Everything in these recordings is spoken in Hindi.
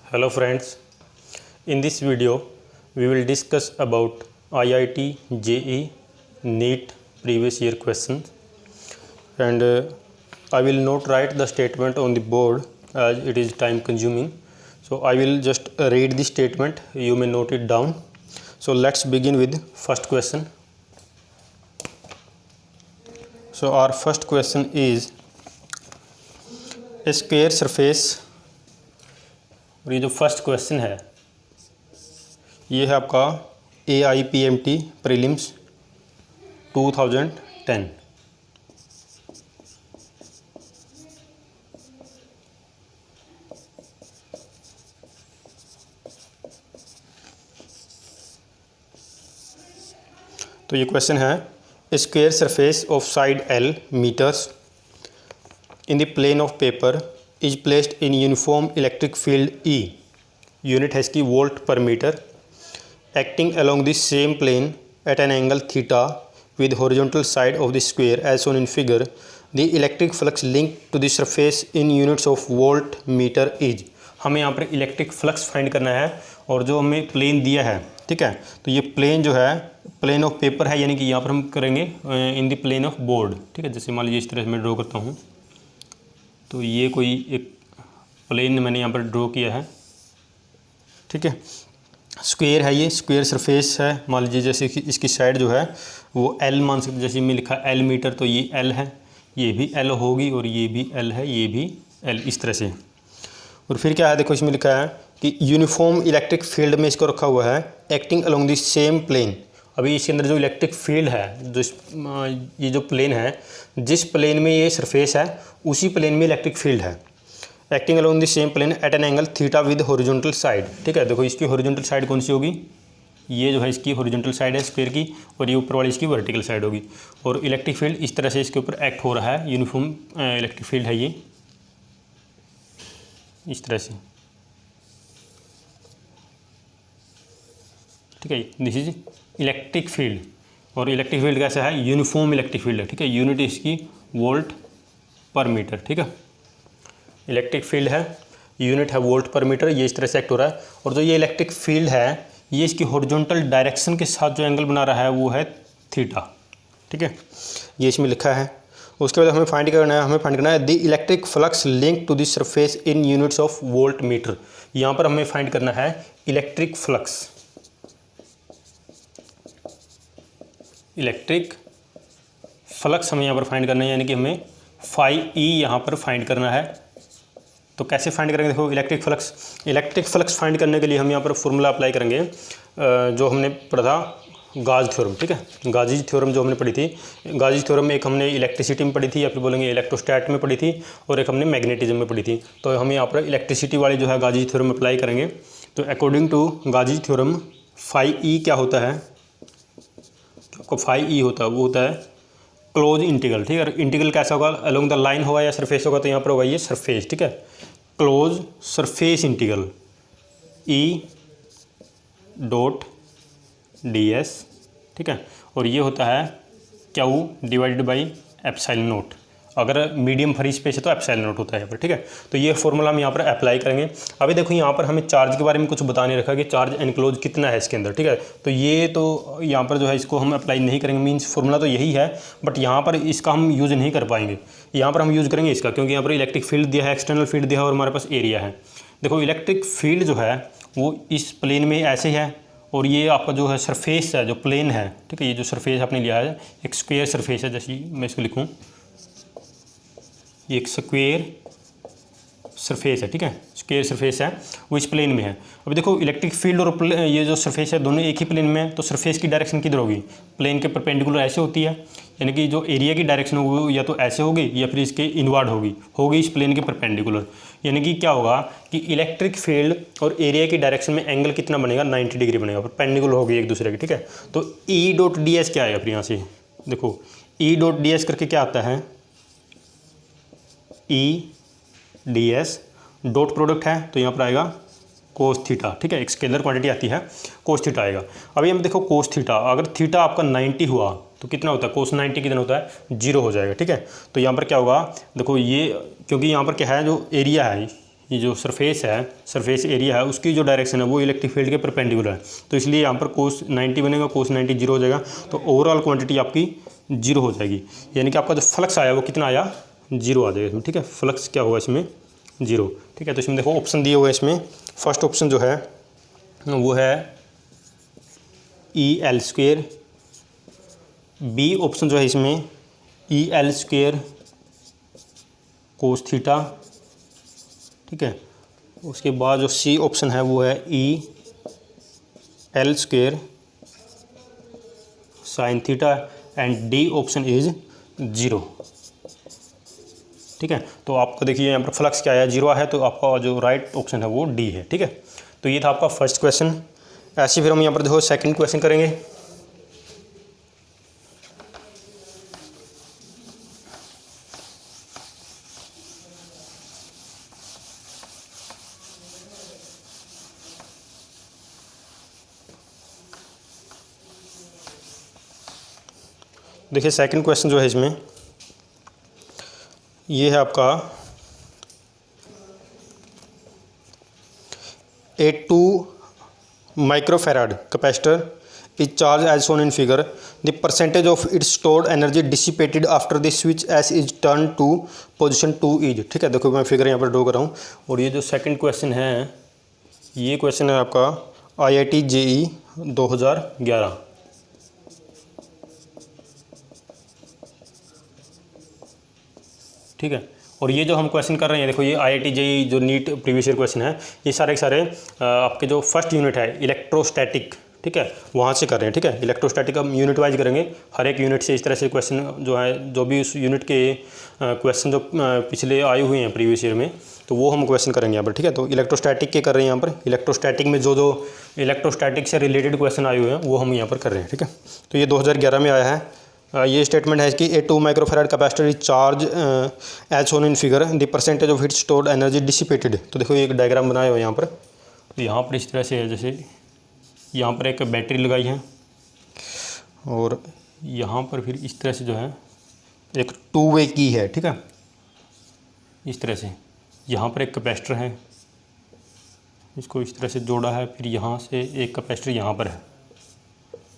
Hello friends, in this video we will discuss about IIT JEE NEET previous year questions, and I will not write the statement on the board as it is time consuming. So I will just read the statement, you may note it down. So let's begin with first question. So our first question is a square surface, और ये जो फर्स्ट क्वेश्चन है ये है आपका AIPMT प्रीलिम्स 2010। तो ये क्वेश्चन है a square surface of side L metres in the plane of paper is placed in uniform electric field E, unit है इसकी volt per meter, acting along the same plane at an angle theta with horizontal side of the square as shown in figure. The electric flux linked to the surface in units of volt meter is. हमें यहाँ पर इलेक्ट्रिक फ्लक्स फाइंड करना है और जो हमें प्लेन दिया है, ठीक है, तो ये प्लेन जो है प्लेन ऑफ पेपर है, यानी कि यहाँ पर हम करेंगे in the plane of board, ठीक है। जैसे मान लीजिए इस तरह से मैं ड्रॉ करता हूँ, तो ये कोई एक प्लेन मैंने यहाँ पर ड्रॉ किया है, ठीक है। स्क्वायर है, ये स्क्वायर सरफेस है, मान लीजिए जैसे कि इसकी साइड जो है वो L मान सकते, जैसे में लिखा L मीटर, तो ये L है, ये भी L होगी और ये भी L है, ये भी L, इस तरह से। और फिर क्या है, देखो इसमें लिखा है कि यूनिफॉर्म इलेक्ट्रिक फील्ड में इसको रखा हुआ है acting along the same plane. अभी इसके अंदर जो इलेक्ट्रिक फील्ड है, जो ये जो प्लेन है, जिस प्लेन में ये सरफेस है उसी प्लेन में इलेक्ट्रिक फील्ड है, acting along the same plane at an angle theta with horizontal side, ठीक है। देखो इसकी हॉरिजॉन्टल साइड कौन सी होगी, ये जो है इसकी हॉरिजॉन्टल साइड है स्क्वायर की, और ये ऊपर वाली इसकी वर्टिकल साइड होगी। और इलेक्ट्रिक फील्ड इस तरह से इसके ऊपर एक्ट हो रहा है, यूनिफॉर्म इलेक्ट्रिक फील्ड है ये, इस तरह से, ठीक है। दिस इज इलेक्ट्रिक फील्ड, और इलेक्ट्रिक फील्ड कैसा है, यूनिफॉर्म इलेक्ट्रिक फील्ड है, ठीक है। यूनिट इसकी वोल्ट पर मीटर, ठीक है। इलेक्ट्रिक फील्ड है, यूनिट है वोल्ट पर मीटर, ये इस तरह से एक्ट हो रहा है। और जो ये इलेक्ट्रिक फील्ड है ये इसकी हॉरिजॉन्टल डायरेक्शन के साथ जो एंगल बना रहा है वो है थीटा, ठीक है, ये इसमें लिखा है। उसके बाद हमें फाइंड करना है the electric flux link to the surface in units of volt meter. यहाँ पर हमें फाइंड करना है इलेक्ट्रिक फ्लक्स, इलेक्ट्रिक फ्लक्स हमें यहाँ पर फाइंड करना है, यानी कि हमें फाई ई यहाँ पर फाइंड करना है। तो कैसे फाइंड करेंगे, देखो इलेक्ट्रिक फ्लक्स फाइंड करने के लिए हम यहाँ पर फॉर्मूला अप्लाई करेंगे जो हमने पढ़ा था गाज थ्योरम, ठीक है। गाजीज थ्योरम जो हमने पढ़ी थी, गाजीज थ्योरम एक हमने इलेक्ट्रिसिटी में पढ़ी थी, या फिर बोलेंगे इलेक्ट्रोस्टैट में पढ़ी थी, और एक हमने मैग्नेटिज्म में पढ़ी थी। तो हम यहाँ पर इलेक्ट्रिसिटी वाली जो है गाजीज थ्योरम अप्लाई करेंगे। तो according to Gauss's theorem phi E क्या होता है, आपको फाई ई होता है वो होता है क्लोज इंटीग्रल, ठीक है। इंटीग्रल कैसा होगा, अलोंग द लाइन होगा या सरफेस होगा, तो यहाँ पर होगा ये सरफेस, ठीक है। Close surface integral E dot D S, ठीक है। और ये होता है Q divided by epsilon not, अगर मीडियम फ्री स्पेस है तो एप्सिलॉन नॉट होता है यहाँ पर, ठीक है। तो ये फॉर्मूला हम यहाँ पर अप्लाई करेंगे। अभी देखो यहाँ पर हमें चार्ज के बारे में कुछ बताने रखा कि चार्ज एनक्लोज कितना है इसके अंदर, ठीक है। तो ये तो यहाँ पर जो है इसको हम अप्लाई नहीं करेंगे, मीन्स फॉर्मूला तो यही है, बट यहाँ पर इसका हम यूज़ नहीं कर पाएंगे। यहाँ पर हम यूज़ करेंगे इसका, क्योंकि यहाँ पर इलेक्ट्रिक फील्ड दिया है, एक्सटर्नल फील्ड दिया है, और हमारे पास एरिया है। देखो इलेक्ट्रिक फील्ड जो है वो इस प्लेन में ऐसे है, और ये आपका जो है सरफेस है, जो प्लेन है, ठीक है, ये जो सरफेस आपने लिया है एक स्क्वायर सरफेस है, जैसे मैं इसको लिखूँ, ये एक स्क्वायर सरफेस है, ठीक है, स्क्वायर सरफेस है, वो इस प्लेन में है। अभी देखो इलेक्ट्रिक फील्ड और ये जो सरफेस है दोनों एक ही प्लेन में है, तो सरफेस की डायरेक्शन किधर होगी, प्लेन के परपेंडिकुलर ऐसे होती है, यानी कि जो एरिया की डायरेक्शन होगी वो या तो ऐसे होगी या फिर इसके इनवर्ड होगी इस प्लेन के परपेंडिकुलर। यानी कि क्या होगा कि इलेक्ट्रिक फील्ड और एरिया की डायरेक्शन में एंगल कितना बनेगा, 90 डिग्री बनेगा, परपेंडिकुलर होगी एक दूसरे की, ठीक है। तो ई डॉट डी एस क्या आएगा फिर यहाँ से, देखो ई डॉट डी एस करके क्या आता है, E D S dot product है, तो यहाँ पर आएगा कोस थीटा, ठीक है, एक स्केलर क्वांटिटी आती है कोस थीटा आएगा। अभी हम देखो कोस थीटा, अगर थीटा आपका 90 हुआ तो कितना होता है, कोस 90 कितना होता है, 0 हो जाएगा, ठीक है। तो यहाँ पर क्या होगा, देखो ये क्योंकि यहाँ पर क्या है, जो एरिया है ये जो सरफेस एरिया है उसकी जो डायरेक्शन है वो इलेक्ट्रिक फील्ड के परपेंडिकुलर है, तो इसलिए यहाँ पर कोस 90 बनेगा, कोस 90 जीरो हो जाएगा, तो ओवरऑल क्वांटिटी आपकी जीरो हो जाएगी। यानी कि आपका जो फ्लक्स आया वो कितना आया, जीरो आ जाएगा इसमें, ठीक है। फ्लक्स क्या होगा इसमें, जीरो, ठीक है। तो इसमें देखो ऑप्शन दिए हुए हैं, इसमें फर्स्ट ऑप्शन जो है वो है EL², बी ऑप्शन जो है इसमें EL² कोस थीटा, ठीक है। उसके बाद जो सी ऑप्शन है वो है EL² sine theta, and d option is zero, ठीक है। तो आपको देखिए यहाँ पर फ्लक्स क्या है, जीरो है, तो आपका जो राइट ऑप्शन है वो डी है, ठीक है। तो ये था आपका फर्स्ट क्वेश्चन। ऐसे फिर हम यहाँ पर देखो सेकंड क्वेश्चन करेंगे। देखिए सेकंड क्वेश्चन जो है इसमें ये है आपका A 2 microfarad capacitor is charged as shown in figure. The percentage of its stored energy dissipated after the switch S is turned to position 2 is, ठीक है। देखो मैं फिगर यहाँ पर ड्रॉ कर रहा हूँ, और ये जो सेकंड क्वेश्चन है ये क्वेश्चन है आपका IIT JEE 2011, ठीक है। और ये जो हम क्वेश्चन कर रहे हैं देखो ये IIT JEE जो नीट प्रीवियस ईयर क्वेश्चन है, ये सारे के सारे आपके जो फर्स्ट यूनिट है इलेक्ट्रोस्टैटिक, ठीक है, वहाँ से कर रहे हैं, ठीक है। इलेक्ट्रोस्टैटिक हम यूनिट वाइज करेंगे, हर एक यूनिट से इस तरह से क्वेश्चन जो है, जो भी उस यूनिट के क्वेश्चन जो पिछले आए हुए हैं प्रीवियस ईयर में, तो वो हम क्वेश्चन करेंगे यहाँ पर, ठीक है। तो इलेक्ट्रोस्टैटिक के कर रहे हैं यहाँ पर, इलेक्ट्रोस्टैटिक में जो इलेक्ट्रोस्टैटिक से रिलेटेड क्वेश्चन आए हुए हैं वो हम यहाँ पर कर रहे हैं, ठीक है। तो ये 2011 में आया है। ये स्टेटमेंट है कि A 2 microfarad capacitor is charge as shown in figure, the percentage of its stored energy dissipated. तो देखो ये एक डायग्राम बनाया हुआ है यहाँ पर, तो यहाँ पर इस तरह से है, जैसे यहाँ पर एक बैटरी लगाई है, और यहाँ पर फिर इस तरह से जो है एक टू वे की है, ठीक है, इस तरह से। यहाँ पर एक कैपेसिटर है, इसको इस तरह से जोड़ा है, फिर यहाँ से एक कैपेसिटर यहाँ पर है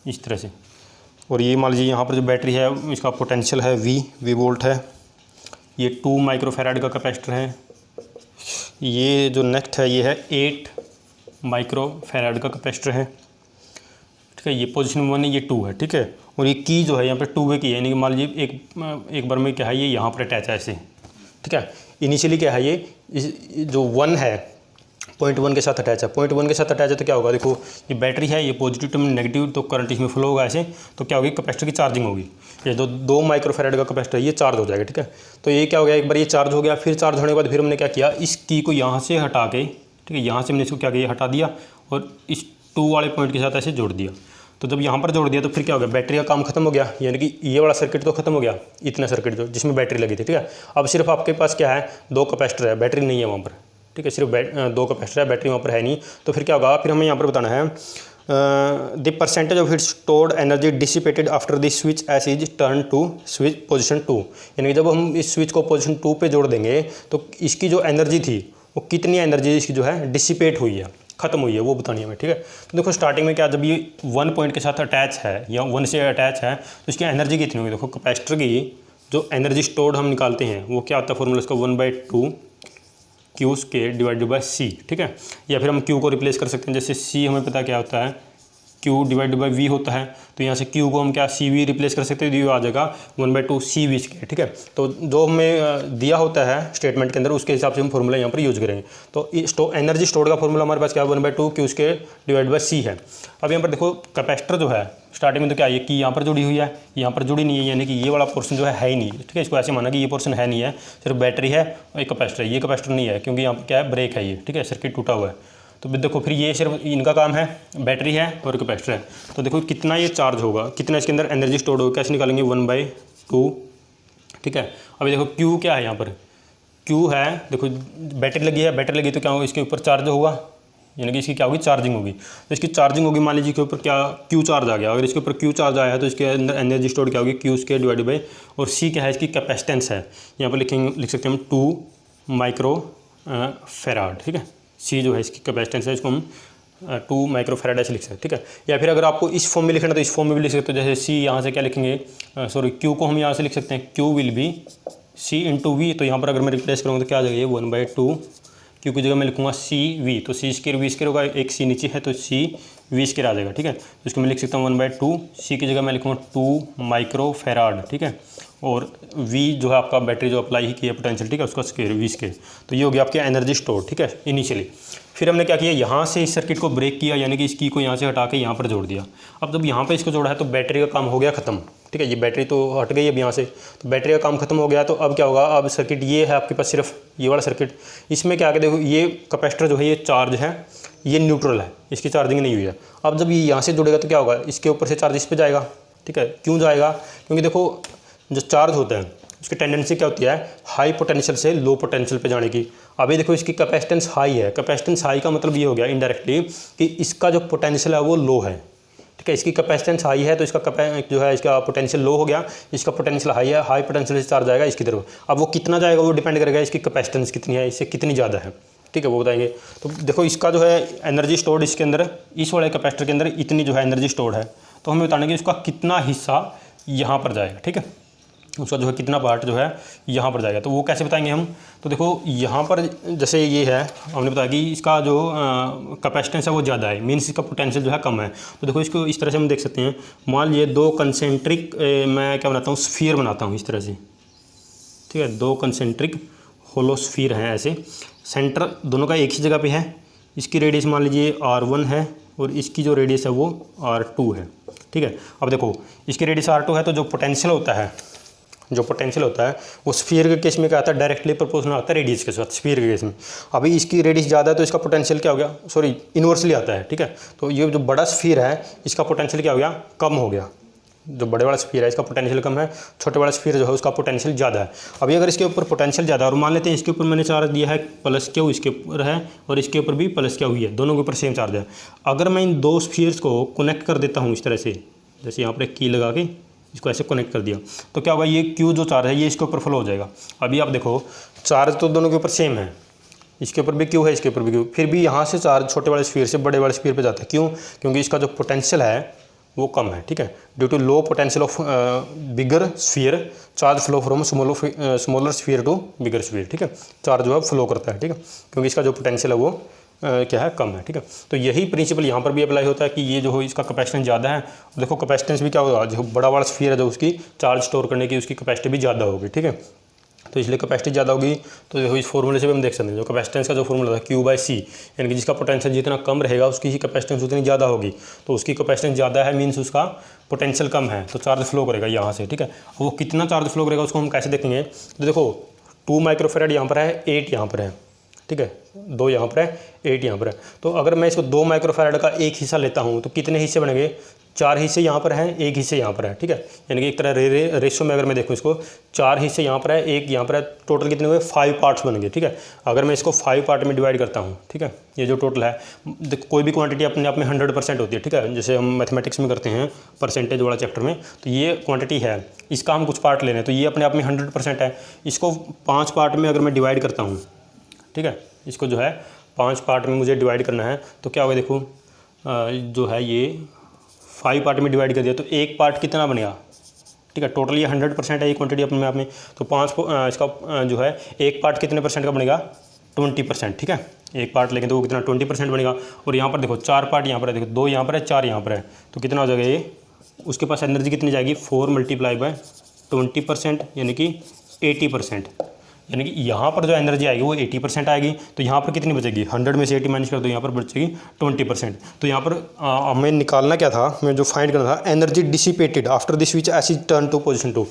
इस तरह से, और ये मान लीजिए यहाँ पर जो बैटरी है इसका पोटेंशियल है V वोल्ट है। ये 2 माइक्रोफैराड का कैपेसिटर है। ये जो नेक्स्ट है ये है 8 माइक्रोफैराड का कैपेसिटर है, ठीक है। ये पोजीशन 1 है, ये 2 है, ठीक है। और ये की जो है यहाँ पे 2 वे की है, यानी कि मान लीजिए एक बार में क्या है, ये यहाँ पर अटैच है ऐसे, ठीक है। इनिशियली क्या है, ये जो 1 है पॉइंट 1 के साथ अटैच है, पॉइंट 1 के साथ अटैच है, तो क्या होगा, देखो ये बैटरी है, ये पॉजिटिव टर्म नेगेटिव, तो करंट इसमें फ्लो होगा ऐसे, तो क्या होगी, कैपेसिटर की चार्जिंग होगी। ये जो 2 माइक्रोफैराड का कैपेसिटर ये चार्ज हो जाएगा, ठीक है। तो ये क्या हो गया, एक बार ये चार्ज हो गया, फिर चार्ज होने के बाद फिर हमने क्या किया, इस की को यहाँ से हटा के, ठीक है, यहाँ से हमने इसको क्या किया, हटा दिया, और इस 2 वाले पॉइंट के साथ ऐसे जोड़ दिया। तो जब यहाँ पर जोड़ दिया तो फिर क्या हो गया, बैटरी का काम खत्म हो गया, यानी कि ये वाला सर्किट तो खत्म हो गया, इतना सर्किट जो जिसमें बैटरी लगी थी, ठीक है। अब सिर्फ आपके पास क्या है, 2 कैपेसिटर है, बैटरी नहीं है वहाँ पर, ठीक है, सिर्फ 2 कैपेसिटर है, बैटरी वहाँ पर है नहीं। तो फिर क्या होगा, फिर हमें यहाँ पर बताना है the percentage of its stored energy dissipated after the switch S is turn to switch position 2, यानी कि जब हम इस स्विच को पोजीशन 2 पे जोड़ देंगे तो इसकी जो एनर्जी थी वो कितनी एनर्जी इसकी जो है डिसिपेट हुई है, खत्म हुई है, वो बतानी है हमें, ठीक है। तो देखो स्टार्टिंग में क्या, जब ये 1 पॉइंट के साथ अटैच है या 1 से अटैच है तो इसकी एनर्जी कितनी होगी, देखो कैपेसिटर की जो एनर्जी स्टोर्ड हम निकालते हैं वो क्या होता है, फॉर्मूला इसका 1/2 Q² डिवाइडेड बाय C, ठीक है। या फिर हम Q को रिप्लेस कर सकते हैं, जैसे C हमें पता क्या होता है, Q डिवाइडेड बाय V होता है, तो यहाँ से Q को हम क्या CV रिप्लेस कर सकते हैं, तो आ जाएगा 1/2 CV², ठीक है। तो जो हमें दिया होता है स्टेटमेंट के अंदर उसके हिसाब से हम फॉर्मूला यहाँ पर यूज करेंगे। तो एनर्जी स्टोर्ड का फॉर्मूला हमारे पास क्या है, 1/2 Q² डिवाइडेड बाय C है। अब यहाँ पर देखो कैपेसिटर जो है स्टार्टिंग में तो क्या है, कि यहाँ पर जुड़ी हुई है, यहाँ पर जुड़ी नहीं है, यानी कि ये वाला पोर्शन जो है ही नहीं, ठीक है। इसको ऐसे माना कि ये पोर्शन है नहीं है, सिर्फ बैटरी है और एक कैपेसिटर है, ये कैपेसिटर नहीं है क्योंकि यहाँ पर क्या है, ब्रेक है ये, ठीक है, सर्किट टूटा हुआ है। तो देखो फिर ये सिर्फ इनका काम है, बैटरी है और कैपेसिटर है। तो देखो कितना ये चार्ज होगा, कितना इसके अंदर एनर्जी स्टोर्ड होगा, कैसे निकालेंगे, 1/2, ठीक है। अभी देखो Q क्या है, यहाँ पर Q है, देखो बैटरी लगी है, बैटरी लगी तो क्या होगा, इसके ऊपर चार्ज होगा, यानी कि इसकी क्या होगी, चार्जिंग होगी। तो इसकी चार्जिंग होगी, मान लीजिए के ऊपर क्या Q चार्ज आ गया, अगर इसके ऊपर Q चार्ज आया है तो इसके अंदर एनर्जी स्टोर्ड क्या होगी, Q² डिवाइडेड बाई, और C क्या है, इसकी कैपेसिटेंस है, यहाँ पर लिख सकते हैं हम 2 माइक्रो फेराड, ठीक है। सी जो है इसकी कैपेसिटेंस है, इसको हम 2 माइक्रोफेराड ऐसे लिख सकते हैं, ठीक है। या फिर अगर आपको इस फॉर्म में लिखना तो इस फॉर्म में भी लिख सकते हो। जैसे सी यहाँ से क्या लिखेंगे, सॉरी क्यू को हम यहाँ से लिख सकते हैं, Q will be C into V. तो यहाँ पर अगर मैं रिप्लेस करूँगा तो क्या आ जाएगा, ये 1/2 क्यू की जगह मैं लिखूँगा सी वी, तो सी स्क्वायर वी स्क्वायर होगा, एक सी नीचे है तो सी वी स्क्वायर आ जाएगा, ठीक है। तो इसको मैं लिख सकता हूँ 1/2, सी की जगह मैं लिखूँगा 2 माइक्रोफेराड, ठीक है। और वी जो है आपका बैटरी जो अप्लाई ही की है पोटेंशियल, ठीक है, उसका स्क्वायर वी स्क्वायर। तो ये हो गया आपकी एनर्जी स्टोर, ठीक है, इनिशियली। फिर हमने क्या किया, यहाँ से इस सर्किट को ब्रेक किया, यानी कि इस की को यहाँ से हटा के यहाँ पर जोड़ दिया। अब जब यहाँ पे इसको जोड़ा है तो बैटरी का काम हो गया ख़त्म, ठीक है। ये बैटरी तो हट गई अब यहाँ से, तो बैटरी का काम खत्म हो गया। तो अब क्या होगा, अब सर्किट ये है आपके पास, सिर्फ ये वाला सर्किट। इसमें क्या देखो, ये कैपेसिटर जो है ये चार्ज है, ये न्यूट्रल है, इसकी चार्जिंग नहीं हुई है। अब जब ये यहाँ से जुड़ेगा तो क्या होगा, इसके ऊपर से चार्ज इस पर जाएगा, ठीक है। क्यों जाएगा, क्योंकि देखो जो चार्ज होता है उसकी टेंडेंसी क्या होती है, हाई पोटेंशियल से लो पोटेंशियल पे जाने की। अभी देखो इसकी कैपेसिटेंस हाई है, कैपेसिटेंस हाई का मतलब ये हो गया इनडायरेक्टली कि इसका जो पोटेंशियल है वो लो है, ठीक है। इसकी कैपेसिटेंस हाई है तो इसका जो है इसका पोटेंशियल लो हो गया, इसका पोटेंशियल हाई है, हाई पोटेंशियल से चार्ज आएगा इसकी तरफ। अब वो कितना जाएगा वो डिपेंड करेगा इसकी कैपेसिटेंस कितनी है, इससे कितनी ज़्यादा है, ठीक है, वो बताएंगे। तो देखो इसका जो है एनर्जी स्टोर्ड इसके अंदर, इस वाले कैपेसिटर के अंदर इतनी जो है एनर्जी स्टोर्ड है, तो हमें बताना कि उसका कितना हिस्सा यहाँ पर जाएगा, ठीक है, उसका जो है कितना पार्ट जो है यहाँ पर जाएगा। तो वो कैसे बताएंगे हम, तो देखो यहाँ पर जैसे ये है, हमने बताया कि इसका जो कैपेसिटेंस है वो ज़्यादा है, मीन्स इसका पोटेंशियल जो है कम है। तो देखो इसको इस तरह से हम देख सकते हैं, मान लीजिए 2 कंसेंट्रिक मैं क्या बनाता हूँ, स्फीयर बनाता हूँ इस तरह से, ठीक है। 2 कंसेंट्रिक होलो स्फीयर हैं ऐसे, सेंटर दोनों का एक ही जगह पे है। इसकी रेडियस मान लीजिए R1 है और इसकी जो रेडियस है वो R2 है, ठीक है। अब देखो इसकी रेडियस R2 है तो जो पोटेंशियल होता है वो स्फीयर के केस में क्या आता है, डायरेक्टली प्रोपोर्शनल आता है रेडियस के साथ, स्फीयर के केस में। अभी इसकी रेडियस ज़्यादा है तो इसका पोटेंशियल क्या हो गया, सॉरी इन्वर्सली आता है, ठीक है। तो ये जो बड़ा स्फीयर है इसका पोटेंशियल क्या हो गया, कम हो गया। जो बड़े वाला स्फीयर है इसका पोटेंशियल कम है, छोटे वाला स्फीयर जो है उसका पोटेंशियल ज़्यादा है। अभी अगर इसके ऊपर पोटेंशियल ज़्यादा है और मान लेते हैं इसके ऊपर मैंने चार्ज दिया है प्लस क्यू, इसके ऊपर है और इसके ऊपर भी प्लस क्यू हुई है, दोनों के ऊपर सेम चार्ज है। अगर मैं इन 2 स्फीयर्स को कनेक्ट कर देता हूँ इस तरह से, जैसे यहाँ पर एक की लगा के इसको ऐसे कनेक्ट कर दिया, तो क्या होगा, ये क्यू जो चार्ज है ये इसके ऊपर फ्लो हो जाएगा। अभी आप देखो चार्ज तो दोनों के ऊपर सेम है, इसके ऊपर भी क्यू है, इसके ऊपर भी क्यू, फिर भी यहाँ से चार्ज छोटे वाले स्फीयर से बड़े वाले स्फीयर पे जाता है। क्यों, क्योंकि इसका जो पोटेंशियल है वो कम है, ठीक है। Due to low potential of bigger sphere, charge flow from smaller sphere to bigger sphere, ठीक है। चार्ज जो है फ्लो करता है, ठीक है, क्योंकि इसका जो पोटेंशियल है वो क्या है, कम है, ठीक है। तो यही प्रिंसिपल यहाँ पर भी अप्लाई होता है कि ये जो हो इसका कैपेसिटेंस ज़्यादा है, देखो कैपेसिटेंस भी क्या होगा, जो बड़ा वाला स्फीयर है जो उसकी चार्ज स्टोर करने की उसकी कैपेसिटी भी ज़्यादा होगी, ठीक है। तो इसलिए कैपेसिटी ज़्यादा होगी, तो देखो इस फॉर्मूले से भी हम देख सकते हैं जो कैपेसिटेंस का जो फॉर्मूला था Q/C, यानी कि जिसका पोटेंशियल जितना कम रहेगा उसकी ही कैपेसिटेंस उतनी ज़्यादा होगी। तो उसकी कैपेसिटेंस ज़्यादा है मीन्स उसका पोटेंशियल कम है, तो चार्ज फ्लो करेगा यहाँ से, ठीक है। वो कितना चार्ज फ्लो करेगा उसको हम कैसे देखेंगे, तो देखो 2 माइक्रोफेराड यहाँ पर है, 8 यहाँ पर है, ठीक है, 2 यहाँ पर है, 8 यहाँ पर है। तो अगर मैं इसको 2 माइक्रोफेराड का एक हिस्सा लेता हूँ तो कितने हिस्से बनेंगे, 4 हिस्से यहाँ पर हैं, 1 हिस्से यहाँ पर है, ठीक है। यानी कि एक तरह रेशो में अगर मैं देखूँ इसको, 4 हिस्से यहाँ पर है, 1 यहाँ पर है, टोटल कितने हुए, 5 पार्ट्स बन गए, ठीक है। अगर मैं इसको 5 पार्ट में डिवाइड करता हूँ, ठीक है, ये जो टोटल है, कोई भी क्वांटिटी अपने आप में 100% होती है, ठीक है। जैसे हम मैथमेटिक्स में करते हैं परसेंटेज वाला चैप्टर में, तो ये क्वांटिटी है, इसका हम कुछ पार्ट ले रहे हैं तो ये अपने आप में 100% है। इसको 5 पार्ट में अगर मैं डिवाइड करता हूँ, ठीक है, इसको जो है 5 पार्ट में मुझे डिवाइड करना है, तो क्या होगा, देखो जो है ये 5 पार्ट में डिवाइड कर दिया तो एक पार्ट कितना बनेगा, ठीक है। टोटल ये 100% है ये क्वांटिटी अपने आप में, तो 5 इसका जो है एक पार्ट कितने परसेंट का बनेगा, 20%, ठीक है। एक पार्ट लेंगे तो वो कितना 20% बनेगा। और यहाँ पर देखो 4 पार्ट यहाँ पर है, देखो 2 यहाँ पर है, 4 यहाँ पर है, तो कितना हो जाएगा ये, उसके पास एनर्जी कितनी जाएगी, 4 × 20% यानी कि 80%, यानी कि यहाँ पर जो एनर्जी आएगी वो 80% आएगी। तो यहाँ पर कितनी बचेगी, 100 में से 80 माइनस कर दो, यहाँ पर बचेगी 20%। तो यहाँ पर हमें निकालना क्या था, हमें जो फाइंड करना था, energy dissipated after this switch as turn to position 2,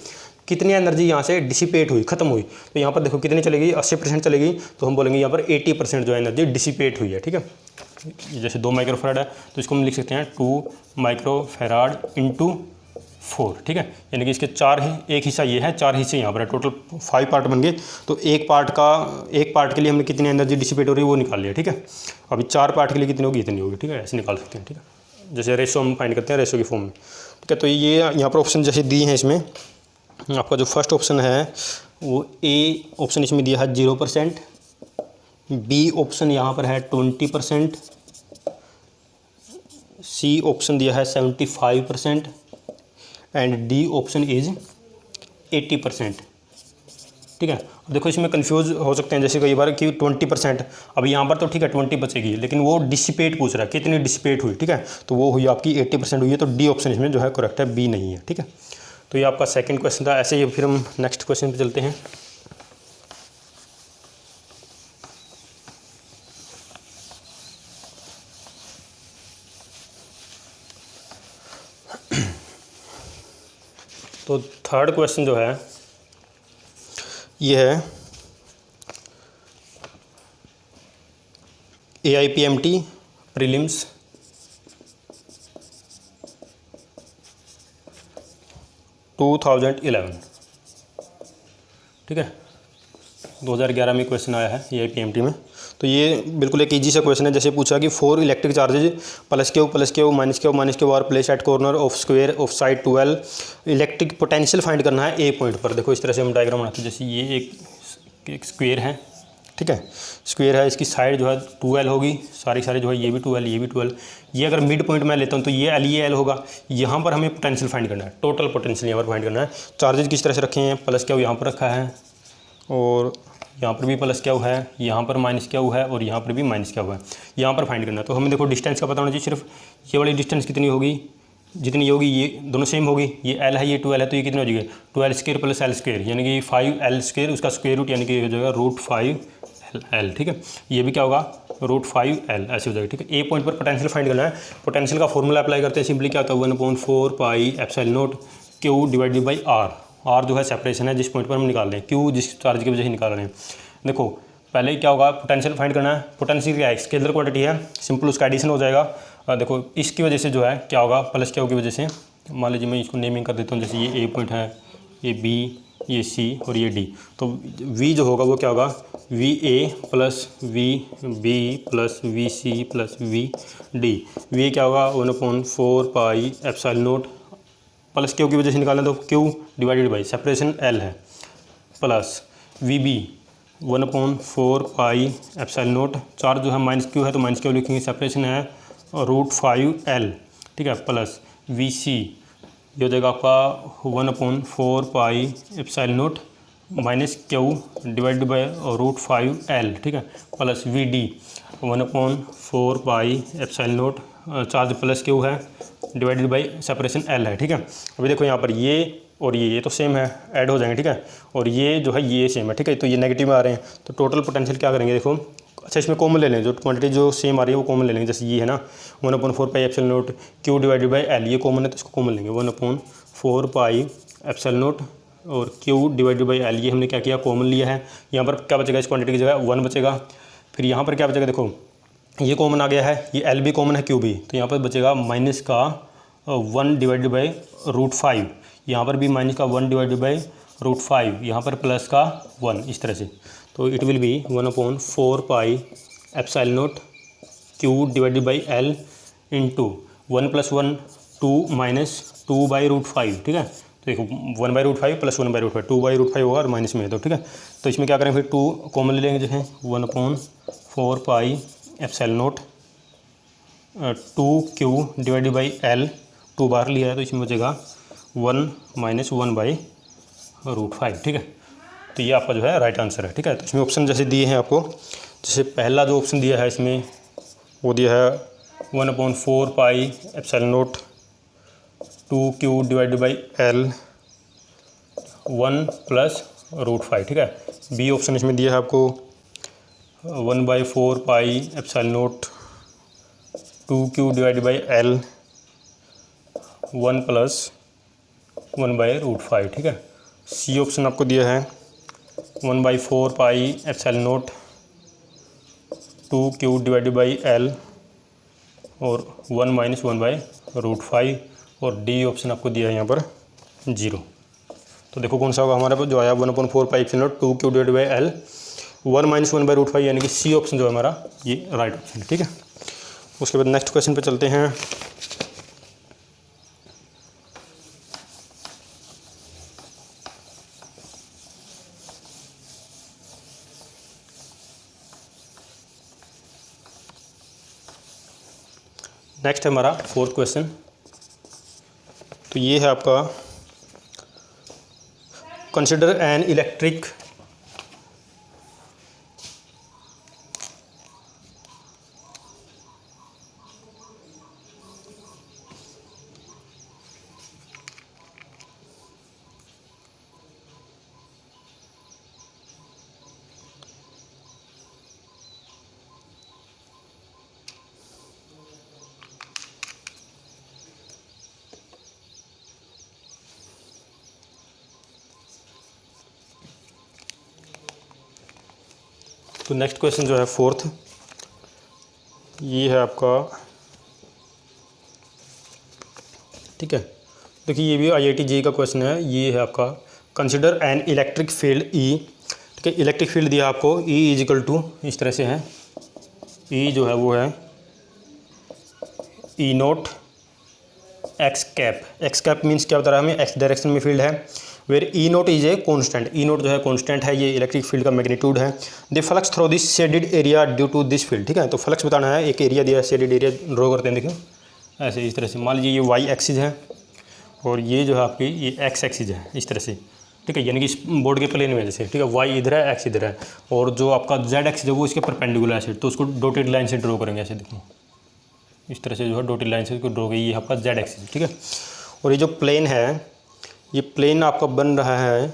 कितनी एनर्जी यहाँ से डिसिपेट हुई, खत्म हुई। तो यहाँ पर देखो कितनी चलेगी, 80% चलेगी, तो हम बोलेंगे यहाँ पर 80% जो एनर्जी डिसिपेट हुई है, ठीक है। जैसे 2 माइक्रोफेराड है तो इसको हम लिख सकते हैं 2 माइक्रोफेराड इंटू 4, ठीक है। यानी कि इसके 4 एक हिस्सा ये है, 4 हिस्से यहाँ पर है, टोटल 5 पार्ट बन गए। तो एक पार्ट के लिए हमने कितनी एनर्जी डिसिपेट हो रही है वो निकाल लिया, ठीक है। अभी 4 पार्ट के लिए कितनी होगी, इतनी होगी, ठीक है, ऐसे निकाल सकते हैं, ठीक है। जैसे रेशो हम फाइंड करते हैं रेशो की फॉर्म में, ठीक है। तो ये यहाँ पर ऑप्शन जैसे दिए हैं, इसमें आपका जो फर्स्ट ऑप्शन है वो ए ऑप्शन इसमें दिया है 0%, बी ऑप्शन यहाँ पर है 20%, सी ऑप्शन दिया है 75% एंड डी ऑप्शन इज़ 80%। ठीक है। अब देखो इसमें कंफ्यूज हो सकते हैं जैसे कई बार कि 20%, अब यहाँ पर तो ठीक है 20 बचेगी, लेकिन वो डिसिपेट पूछ रहा है कितनी डिसिपेट हुई। ठीक है, तो वो हुई आपकी 80% हुई है, तो डी ऑप्शन इसमें जो है करेक्ट है, बी नहीं है। ठीक है, तो ये आपका सेकंड क्वेश्चन था। ऐसे ही फिर हम नेक्स्ट क्वेश्चन पे चलते हैं। तो थर्ड क्वेश्चन जो है ये है AIPMT प्रीलिम्स 2011। ठीक है, 2011 में क्वेश्चन आया है AIPMT में। तो ये बिल्कुल एक इजी सा क्वेश्चन है। जैसे पूछा कि 4 electric charges plus Q minus Q R place at corner of square of side 12, electric potential find करना है ए पॉइंट पर। देखो इस तरह से हम डायग्राम बनाते हैं। जैसे ये एक स्क्वायर है, ठीक है, स्क्वायर है, इसकी साइड जो है 2L होगी, सारी जो है ये भी 2L ये भी 2L। ये अगर मिड पॉइंट मैं लेता हूँ तो ये L होगा। यहाँ पर हमें पोटेंशियल फाइंड करना है, टोटल पोटेंशियल यहाँ पर फाइंड करना है। चार्जेज किस तरह से रखे हैं, प्लस क्यू यहाँ पर रखा है और यहाँ पर भी प्लस क्यू है, यहाँ पर माइनस क्यू है और यहाँ पर भी माइनस क्यू है। यहाँ पर फाइंड करना है। तो हमें देखो डिस्टेंस का पता होना चाहिए। सिर्फ ये वाली डिस्टेंस कितनी होगी, जितनी होगी ये दोनों सेम होगी। ये L है ये 2L है, तो ये कितनी हो जाएगी 12² प्लस L², यानी कि 5L², उसका स्क्वायर रूट यानी कि हो जाएगा √5L। ठीक है, ये भी क्या होगा √5L ऐसे हो जाएगा। ठीक है, ए पॉइंट पर पोटेंशियल फाइंड करना है। पोटेंशियल का फॉर्मूला अप्लाई करते हैं। सिंपली क्या होता है 1/4πε0 Q डिवाइडेड बाई R जो है सेपरेशन है जिस पॉइंट पर हम निकाल रहे हैं, Q जिस चार्ज की वजह से निकाल रहे हैं। देखो पहले क्या होगा, पोटेंशियल फाइंड करना है। पोटेंशियल क्या है, स्केलर क्वांटिटी है, सिंपल उसका एडिशन हो जाएगा। देखो इसकी वजह से जो है क्या होगा, प्लस क्यू की वजह से, मान लीजिए मैं इसको नेमिंग कर देता हूँ। जैसे ये ए पॉइंट है, ये बी, ये सी और ये डी। तो वी जो होगा वो क्या होगा, VA plus VB plus VC plus VD। V क्या होगा 1/4πε0, प्लस क्यू की वजह से निकालना तो Q divided by separation L है, प्लस VB 1/4πε0, चार्ज जो है माइनस क्यू है तो माइनस क्यू लिखेंगे, सेपरेशन है √5L। ठीक है, प्लस VC ये हो जाएगा आपका 1/4πε0 minus Q divide by √5L। ठीक है, plus VD 1/4πε0, charge plus q है डिवाइडेड बाई सेपरेशन L है। ठीक है, अभी देखो यहाँ पर ये और ये तो सेम है, ऐड हो जाएंगे। ठीक है, और ये जो है ये सेम है। ठीक है, तो ये नेगेटिव में आ रहे हैं, तो टोटल पोटेंशियल क्या करेंगे देखो। अच्छा, इसमें कॉमन ले लें, जो क्वांटिटी जो सेम आ रही है वो कॉमन ले लेंगे। जैसे ये है ना 1/4πε0 Q डिवाइडेड बाई L, ये कॉमन है तो इसको कॉमन लेंगे 1/4πε0 और Q डिवाइडेड बाई L, ये हमने क्या किया कॉमन लिया है। यहाँ पर क्या बचेगा, इस क्वांटिटी की जगह 1 बचेगा। फिर यहाँ पर क्या बचेगा, देखो ये कॉमन आ गया है, ये L भी कॉमन है, Q भी, तो यहाँ पर बचेगा माइनस का 1 डिवाइडेड बाई √5, यहाँ पर भी माइनस का 1 डिवाइडेड बाई √5, यहाँ पर प्लस का 1, इस तरह से। तो it will be 1/4πε0 Q divided by L into 1 + 1 2 minus 2/√5। ठीक है, तो देखो 1/√5 प्लस 1/√5, 2/√5 होगा और माइनस में है तो। ठीक है, तो इसमें क्या करें फिर 2 कॉमन ले लेंगे। जैसे 1/4πε0 2Q डिवाइडेड बाई L, 2 बार लिया है तो इसमें बचेगा 1 माइनस 1/√5। ठीक है, तो ये आपका जो है राइट आंसर है। ठीक है, तो इसमें ऑप्शन जैसे दिए हैं आपको, जैसे पहला जो ऑप्शन दिया है इसमें वो दिया है 1/4πε0 2Q डिवाइडेड बाई L 1 + √5। ठीक है, बी ऑप्शन इसमें दिया है आपको 1/4πε0 2Q डिवाइडेड बाई L 1 + 1/√5। ठीक है, सी ऑप्शन आपको दिया है 1/4πε0 2Q डिवाइडेड बाई L और 1 माइनस 1/√5, और डी ऑप्शन आपको दिया है यहाँ पर 0। तो देखो कौन सा होगा हमारे पास जो आया 1/4πε0 2Q divided by L 1 minus 1/√5, यानी कि सी ऑप्शन जो है हमारा ये राइट ऑप्शन है। ठीक है, उसके बाद नेक्स्ट क्वेश्चन पे चलते हैं। नेक्स्ट है हमारा फोर्थ क्वेश्चन। तो ये है आपका कंसिडर एन इलेक्ट्रिक तो नेक्स्ट क्वेश्चन जो है फोर्थ, ये है आपका, ठीक है। देखिए ये भी IIT JEE का क्वेश्चन है। ये है आपका consider N electric field E, ठीक है। इलेक्ट्रिक फील्ड दिया आपको E इजिकल टू इस तरह से है, E जो है वो है E naught x cap. X cap means क्या बता रहा है हमें, एक्स डायरेक्शन में फील्ड है। Where E naught is a constant, E naught जो है कॉन्स्टेंट है, ये इलेक्ट्रिक फील्ड का मैग्नीट्यूड है। The flux through this shaded area due to this field, ठीक है। तो फ्लक्स बताना है, एक एरिया दिया है, शेडेड एरिया ड्रॉ करते हैं। देखिए ऐसे इस तरह से, मान लीजिए ये वाई एक्सिस है और ये जो है आपकी ये एक्स एक्सिस है इस तरह से, ठीक है। यानी कि इस बोर्ड के प्लेन में जैसे, ठीक है, वाई इधर है, एक्स इधर है, और जो आपका जेड एक्सिस है वो इसके परपेंडिकुलर है, तो उसको डॉटेड लाइन से ड्रॉ करेंगे ऐसे। देखो इस तरह से जो है डॉटेड लाइन से इसको ड्रॉ, ये आपका जेड एक्सिस, ठीक है। और ये जो प्लेन है, ये प्लेन आपका बन रहा है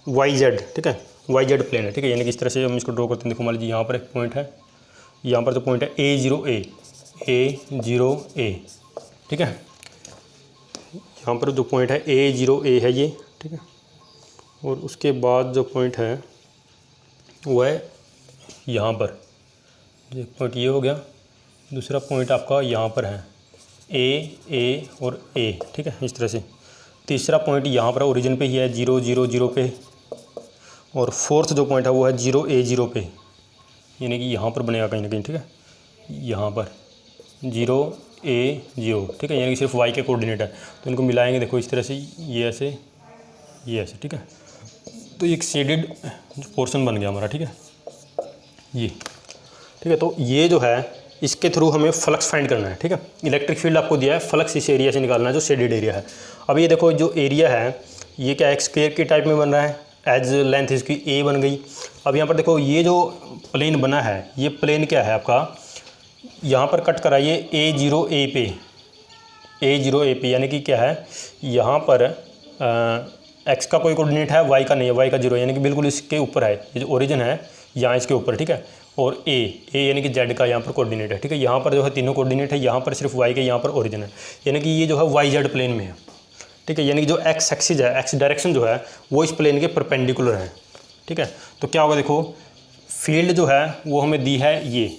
वाई जेड, ठीक है, वाई जेड प्लेन है, ठीक है। यानी कि इस तरह से हम इसको ड्रॉ करते हैं। देखो मान लीजिए यहाँ पर एक पॉइंट है, यहाँ पर जो पॉइंट है A0A, ठीक है। यहाँ पर जो पॉइंट है A0A है ये, ठीक है। और उसके बाद जो पॉइंट है वो है यहाँ पर, एक पॉइंट ये हो गया, दूसरा पॉइंट आपका यहाँ पर है A और A, ठीक है, इस तरह से। तीसरा पॉइंट यहाँ पर ओरिजिन पे ही है 0 0 0 पे, और फोर्थ जो पॉइंट है वो है 0A0 पे, यानी कि यहाँ पर बनेगा कहीं ना कहीं, ठीक है, यहाँ पर 0A0, ठीक है। यानी कि सिर्फ y के कोऑर्डिनेट है, तो इनको मिलाएंगे। देखो इस तरह से, ये ऐसे, ये ऐसे, ठीक है। तो एक शेडेड पोर्शन बन गया हमारा, ठीक है, ये, ठीक है। तो ये जो है इसके थ्रू हमें फ्लक्स फाइंड करना है, ठीक है। इलेक्ट्रिक फील्ड आपको दिया है, फ्लक्स इस एरिया से निकालना है जो शेडेड एरिया है। अब ये देखो जो एरिया है ये क्या है, स्क्वायर के टाइप में बन रहा है, एज लेंथ इसकी A बन गई। अब यहाँ पर देखो ये जो प्लेन बना है, ये प्लेन क्या है आपका, यहाँ पर कट कराइए A0A पे, A0A पे, यानी कि क्या है, यहाँ पर x का कोई कोऑर्डिनेट है, y का नहीं है, y का 0, यानी कि बिल्कुल इसके ऊपर है, ये जो ओरिजिन है यहाँ इसके ऊपर, ठीक है। और A यानी कि z का यहाँ पर कोऑर्डिनेट है, ठीक है। यहाँ पर जो है तीनों कोऑर्डिनेट है, यहाँ पर सिर्फ y के, यहाँ पर ओरिजिन है, यानी कि ये जो है YZ प्लेन में है, ठीक है। यानी कि जो x एक्सिस है, x डायरेक्शन जो है वो इस प्लेन के परपेंडिकुलर है, ठीक है। तो क्या होगा, देखो फील्ड जो है वो हमें दी है ये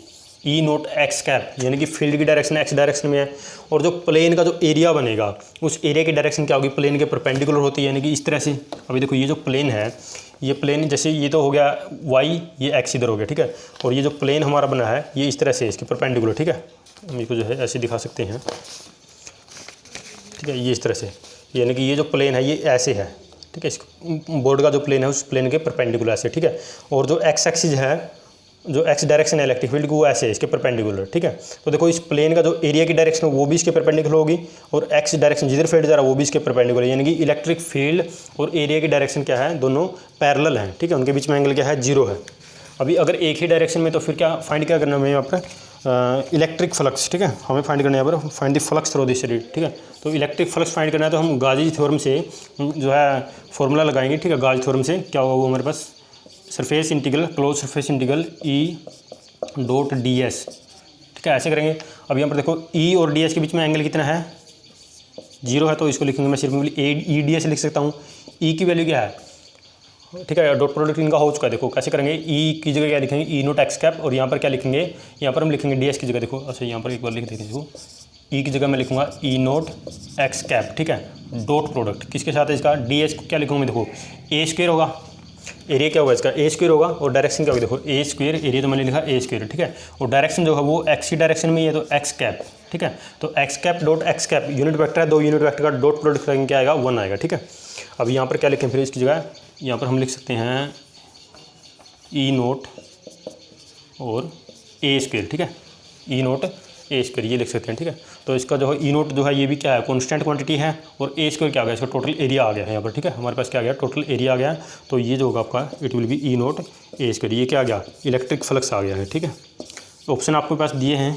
E नोट एक्स कैप, यानी कि फील्ड की डायरेक्शन एक्स डायरेक्शन में है, और जो प्लेन का जो एरिया बनेगा उस एरिया की डायरेक्शन क्या होगी, प्लेन के परपेंडिकुलर होती है, यानी कि इस तरह से। अभी देखो ये जो प्लेन है, ये प्लेन जैसे ये तो हो गया y, ये x इधर हो गया, ठीक है। और ये जो प्लेन हमारा बना है ये इस तरह से इसके परपेंडिकुलर, ठीक है। हम इसको जो है ऐसे दिखा सकते हैं, ठीक है, ये इस तरह से, यानी कि ये जो प्लेन है ये ऐसे है, ठीक है। इस बोर्ड का जो प्लेन है उस प्लेन के परपेंडिकुलर ऐसे, ठीक है। और जो x एक्सिस है, जो x डायरेक्शन है इलेक्ट्रिक फील्ड की, वो ऐसे है इसके परपेंडिकुलर, ठीक है। तो देखो इस प्लेन का जो एरिया की डायरेक्शन है वो भी इसके परपेंडिकुलर होगी, और x डायरेक्शन जिधर फील्ड जा रहा है वो भी इसके परपेंडिकुलर, यानी कि इलेक्ट्रिक फील्ड और एरिया की डायरेक्शन क्या है, दोनों पैरेलल हैं, ठीक है। उनके बीच में एंगल क्या है, 0 है। अभी अगर एक ही डायरेक्शन में, तो फिर क्या फाइंड क्या करना है यहाँ पर, इलेक्ट्रिक फ्लक्स, ठीक है, हमें फाइंड करना है यहाँ पर, find the flux through this shaded, ठीक है। तो इलेक्ट्रिक फ्लक्स फाइंड करना है तो हम गाजी थ्योरम से जो है फॉर्मूला लगाएंगे, ठीक है। गाजी थ्योरम से क्या होगा वो हमारे पास, surface integral, close surface integral E.ds, ठीक है, ऐसे करेंगे। अब यहाँ पर देखो E और ds के बीच में एंगल कितना है, 0 है, तो इसको लिखेंगे मैं सिर्फ EDS लिख सकता हूँ। E की वैल्यू क्या है, ठीक है, डॉट प्रोडक्ट इनका हो चुका है। देखो कैसे करेंगे, E की जगह क्या लिखेंगे, E नोट एक्स कैप, और यहाँ पर क्या लिखेंगे, यहाँ पर हम लिखेंगे ds की जगह, देखो अच्छा यहाँ पर एक बार लिख देते हैं, देखो E की जगह मैं लिखूंगा E नोट एक्स कैप, ठीक है। डॉट प्रोडक्ट किसके साथ है इसका, ds को क्या लिखूंगा मैं, देखो A² होगा, एरिया क्या होगा इसका, A² होगा, और डायरेक्शन क्या होगी, देखो A², एरिया तो मैंने लिखा A², ठीक है। और डायरेक्शन जो है वो x की डायरेक्शन में ही है, तो एक्स कैप, ठीक है। तो x cap dot x cap unit vector है, दो यूनिट वेक्टर का डॉट प्रोडक्ट करेंगे क्या आएगा, 1 आएगा, ठीक है। अब यहाँ पर क्या लिखें फिर इसकी जगह, यहाँ पर हम लिख सकते हैं E नोट और A², ठीक है। ई नोट ए स्क्वायर, ये लिख सकते हैं, ठीक है। तो इसका जो है ई नोट जो है ये भी क्या है, कॉन्स्टेंट क्वांटिटी है, और ए स्क्वायर क्या आ गया, इसका टोटल एरिया आ गया है यहाँ पर, ठीक है। हमारे पास क्या आ गया, टोटल एरिया आ गया है। तो ये जो होगा आपका it will be E naught a square, ये क्या आ गया, इलेक्ट्रिक फ्लक्स आ गया है, ठीक है। ऑप्शन आपके पास दिए हैं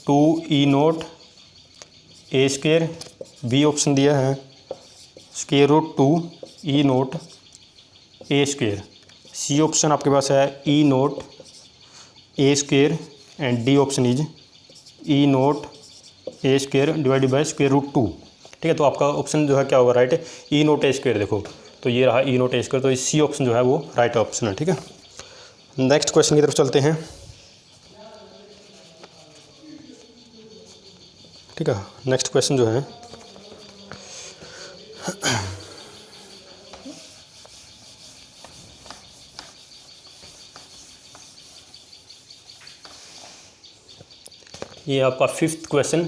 2 e naught a square, b option दिया है square root 2 e naught a square, c option आपके पास है e naught a square, and d option is e naught a square divided by square root 2, ठीक है। तो आपका ऑप्शन जो है क्या होगा, right, E naught a square, देखो तो ये रहा ई नोट ए स्क्वायर, तो सी ऑप्शन जो है वो राइट ऑप्शन है, ठीक है। नेक्स्ट क्वेश्चन की तरफ चलते हैं, ठीक है। नेक्स्ट क्वेश्चन जो है ये आपका 5th क्वेश्चन,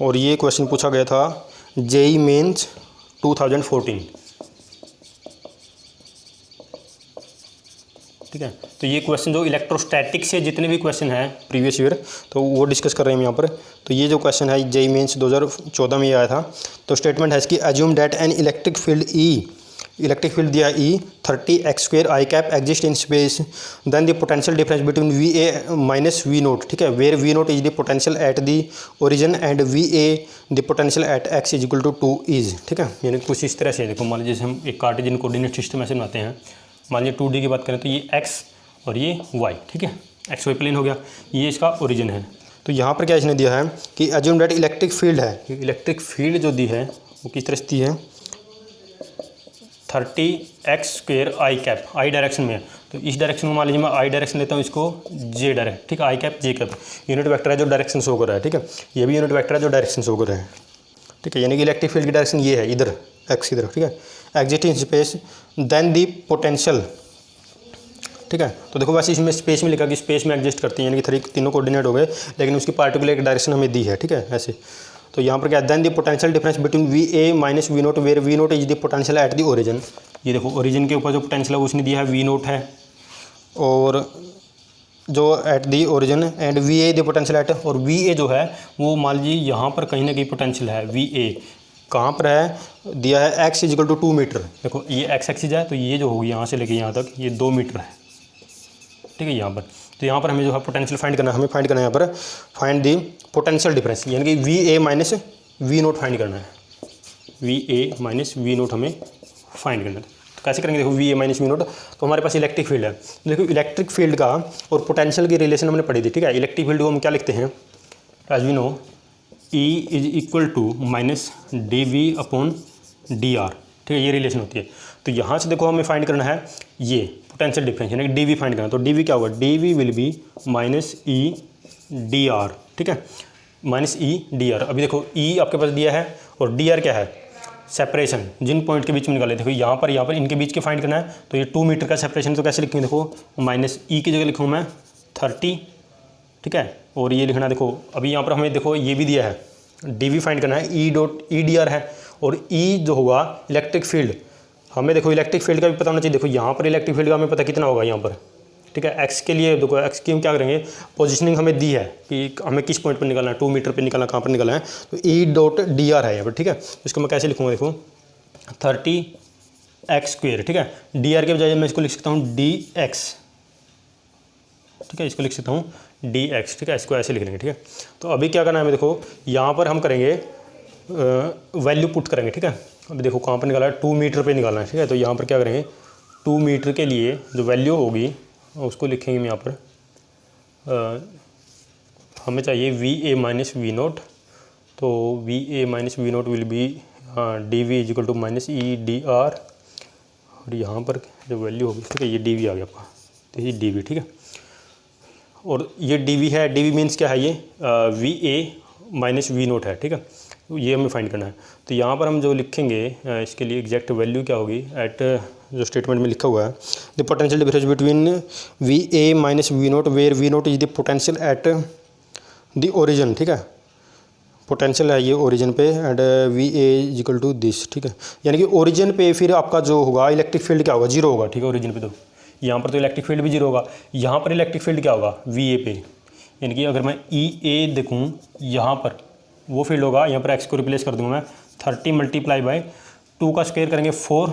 और ये क्वेश्चन पूछा गया था जेईई मेंस 2014, ठीक है। तो ये क्वेश्चन जो इलेक्ट्रोस्टैटिक से जितने भी क्वेश्चन हैं प्रीवियस ईयर, तो वो डिस्कस कर रहे हैं हम यहाँ पर। तो ये जो क्वेश्चन है जेईई मेंस 2014 में ये आया था। तो स्टेटमेंट है इसकी, assume that an electric field E, electric field दिया E 30x² i cap exist in space, then the potential difference between V A minus we naught, ठीक है, where V naught is the potential at the origin and V A the potential at x is equal to 2 is, ठीक है। यानी कुछ इस तरह से देखो, मान लीजिए जैसे हम एक कार्टेशियन कोऑर्डिनेट सिस्टम ऐसे बनाते हैं, मान लीजिए 2D की बात करें तो ये x और ये y, ठीक है, एक्स वाई प्लेन हो गया, ये इसका ओरिजिन है। तो यहाँ पर क्या इसने दिया है कि अज्यूम दैट इलेक्ट्रिक फील्ड है, इलेक्ट्रिक फील्ड जो दी है वो किस तरह से दी है, 30x² i cap, I direction में है। तो इस डायरेक्शन में मान लीजिए मैं आई डायरेक्शन लेता हूँ, इसको जे डायरेक्ट, ठीक है, आई कैप जे कैप यूनिट वेक्टर है जो डायरेक्शन शो कर रहा है, ठीक है, ये भी यूनिट वेक्टर है जो डायरेक्शन शो कर रहा है, ठीक है। यानी कि इलेक्ट्रिक फील्ड की डायरेक्शन ये है, इधर एक्स की तरफ, ठीक है, exist in space, then the potential, ठीक है। तो देखो वैसे इसमें स्पेस में लिखा कि स्पेस में एग्जिस्ट करती है, यानी कि तीनों कोऑर्डिनेट हो गए, लेकिन उसकी पार्टिकुलर एक डायरेक्शन हमें दी है, ठीक है, ऐसे। तो यहाँ पर क्या, then the potential difference between V A minus we naught, where V naught is the potential at the origin, ये देखो ओरिजिन के ऊपर जो पोटेंशियल है उसने दिया है वी नोट है, और जो at the origin, and V A the potential eight, और वी ए जो है वो मान लीजिए यहाँ पर कहीं ना कहीं पोटेंशियल है, वी ए कहाँ पर है, दिया है x is equal to 2 meter, देखो ये x एक्सिस है, तो ये जो होगी यहाँ से लेके यहाँ तक ये 2 मीटर है, ठीक है, यहाँ पर। तो यहाँ पर हमें जो है पोटेंशियल फाइंड करना है, हमें फाइंड करना है यहाँ पर फाइंड दी पोटेंशियल डिफरेंस, यानी कि V A minus we naught find करना है, V A minus we naught हमें फाइंड करना है। तो कैसे करेंगे, देखो V A minus we naught, तो हमारे पास इलेक्ट्रिक फील्ड है, देखो इलेक्ट्रिक फील्ड का और पोटेंशियल की रिलेशन हमने पढ़ी थी, ठीक है। इलेक्ट्रिक फील्ड को हम क्या लिखते हैं, as we know E is equal to minus D V upon D R, ठीक है, ये रिलेशन होती है। तो यहाँ से देखो हमें फाइंड करना है ये पोटेंशियल डिफरेंस, यानी कि डी वी फाइंड करना है। तो डी वी क्या होगा, D V will be minus E D R, ठीक है, माइनस ई डी आर। अभी देखो ई आपके पास दिया है और डी आर क्या है, सेपरेशन, जिन पॉइंट के बीच में निकाले, देखो यहाँ पर इनके बीच के फाइंड करना है। तो ये 2 मीटर का सेपरेशन, तो कैसे लिखेंगे, देखो माइनस ई की जगह लिखूँ मैं 30, ठीक है, और ये लिखना, देखो अभी यहाँ पर हमें देखो ये भी दिया है डी वी फाइंड करना है, ई डॉट ई डी आर है, और ई जो होगा इलेक्ट्रिक फील्ड, हमें देखो इलेक्ट्रिक फील्ड का भी पता होना चाहिए। देखो यहाँ पर इलेक्ट्रिक फील्ड का हमें पता कितना होगा यहाँ पर, ठीक है। एक्स के लिए देखो, एक्स की हम क्या करेंगे, पोजिशनिंग हमें दी है कि हमें किस पॉइंट पर निकालना है, 2 मीटर पर निकालना, कहाँ पर निकालना है, तो ई डॉट डी आर है यहाँ पर, ठीक है। इसको मैं कैसे लिखूँगा, देखो 30x², ठीक है, डी आर के बजाय मैं इसको लिख सकता हूँ डी एक्स, ठीक है, इसको लिख सकता हूँ डी एक्स, ठीक है, इसको ऐसे लिख लेंगे, ठीक है। तो अभी क्या करना है हमें, देखो यहाँ पर हम करेंगे वैल्यू पुट करेंगे, ठीक है। अभी देखो कहाँ पर निकाला है, 2 मीटर पे निकालना है, ठीक है। तो यहाँ पर क्या करेंगे, 2 मीटर के लिए जो वैल्यू होगी उसको लिखेंगे हम यहाँ पर, हमें चाहिए v A minus we naught, तो v A minus we naught will be d v is equal to minus E D r, और यहाँ पर जो वैल्यू होगी, ठीक है, ये डी वी आ गया आपका, तो ये डी वी, ठीक है। और ये डी वी है, डी वी मीन्स क्या है, ये V A minus we naught है, ठीक है, ये हमें फाइंड करना है। तो यहाँ पर हम जो लिखेंगे इसके लिए एग्जैक्ट वैल्यू क्या होगी, एट जो स्टेटमेंट में लिखा हुआ है, the potential difference between V A minus we naught, where V naught is the potential at the origin, ठीक है, पोटेंशियल है ये ओरिजिन पे, and V A is equal to this, ठीक है। यानी कि ओरिजिन पे फिर आपका जो होगा इलेक्ट्रिक फील्ड क्या होगा, जीरो होगा, ठीक है, ओरिजिन पे। तो यहाँ पर तो इलेक्ट्रिक फील्ड भी जीरो होगा, यहाँ पर इलेक्ट्रिक फील्ड क्या होगा, वी ए पे, यानी कि अगर मैं ई ए देखूँ यहाँ पर वो फील्ड होगा, यहाँ पर एक्स को रिप्लेस कर दूँगा मैं 30 मल्टीप्लाई बाय 2 का स्क्वायर करेंगे 4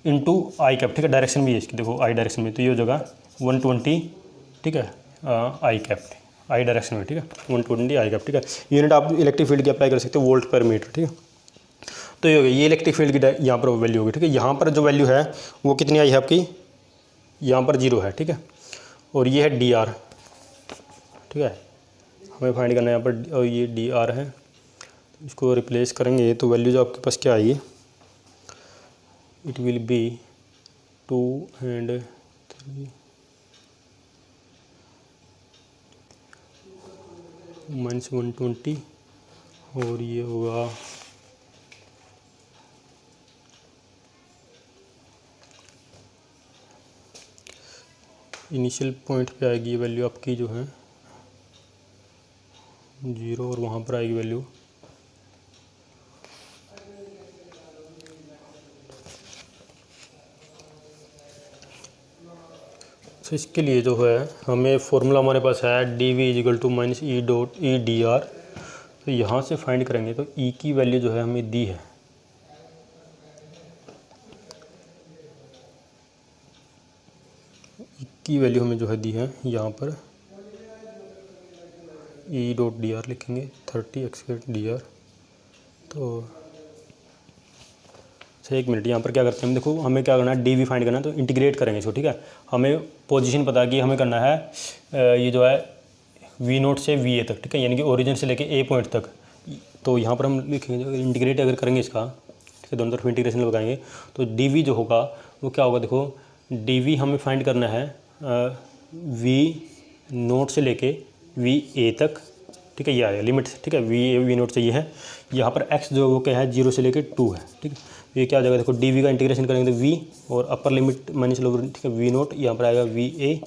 इंटू आई कैप, ठीक है, डायरेक्शन भी है इसकी, देखो आई डायरेक्शन में, तो ये हो जाएगा 120, ठीक है, आई कैप आई डायरेक्शन में, ठीक है, 120 आई कैप, ठीक है। यूनिट आप इलेक्ट्रिक फील्ड की अप्लाई कर सकते हो वोल्ट पर मीटर, ठीक है। तो ये हो गया, ये इलेक्ट्रिक फील्ड की यहाँ पर वैल्यू होगी, ठीक है। यहाँ पर जो वैल्यू है वो कितनी आई है आपकी, यहाँ पर 0 है, ठीक है, और ये है डी आर, ठीक है, हमें फाइंड करना है यहाँ पर, और ये डी आर है, इसको रिप्लेस करेंगे तो वैल्यू जो आपके पास क्या आएगी, इट विल बी 2 and 3 -120, और ये होगा इनिशियल पॉइंट पे आएगी ये वैल्यू आपकी जो है 0, और वहाँ पर आएगी वैल्यू तो इसके लिए जो है हमें फॉर्मूला हमारे पास है D V equal to minus E dot E D R. तो यहाँ से फाइंड करेंगे तो ई की वैल्यू जो है हमें दी है, ई की वैल्यू हमें जो है दी है यहाँ पर ई डॉट डी आर लिखेंगे 30 एक्स डी आर। तो अच्छा एक मिनट, यहाँ पर क्या करते हैं हम, देखो हमें क्या करना है, डी वी फाइंड करना है, तो इंटीग्रेट करेंगे इसको, ठीक है। हमें पोजीशन पता है कि हमें करना है ये जो है वी नोट से वी ए तक, ठीक है, यानी कि ओरिजिन से लेके ए पॉइंट तक। तो यहाँ पर हम लिखेंगे इंटीग्रेट अगर करेंगे इसका, ठीक है, दोनों तरफ इंटीग्रेशन लगाएंगे तो डी वी जो होगा वो क्या होगा, देखो डी वी हमें फाइंड करना है वी नोट से लेके वी ए तक, ठीक है, ये आएगा लिमिट, ठीक है, वी नोट से ये है, यहाँ पर एक्स जो वो क्या है 0 से लेके 2 है, ठीक है। ये क्या हो जाएगा, देखो डी वी का इंटीग्रेशन करेंगे तो वी और अपर लिमिट माइनस लोअर, ठीक है, वी नोट यहाँ पर आएगा वी ए,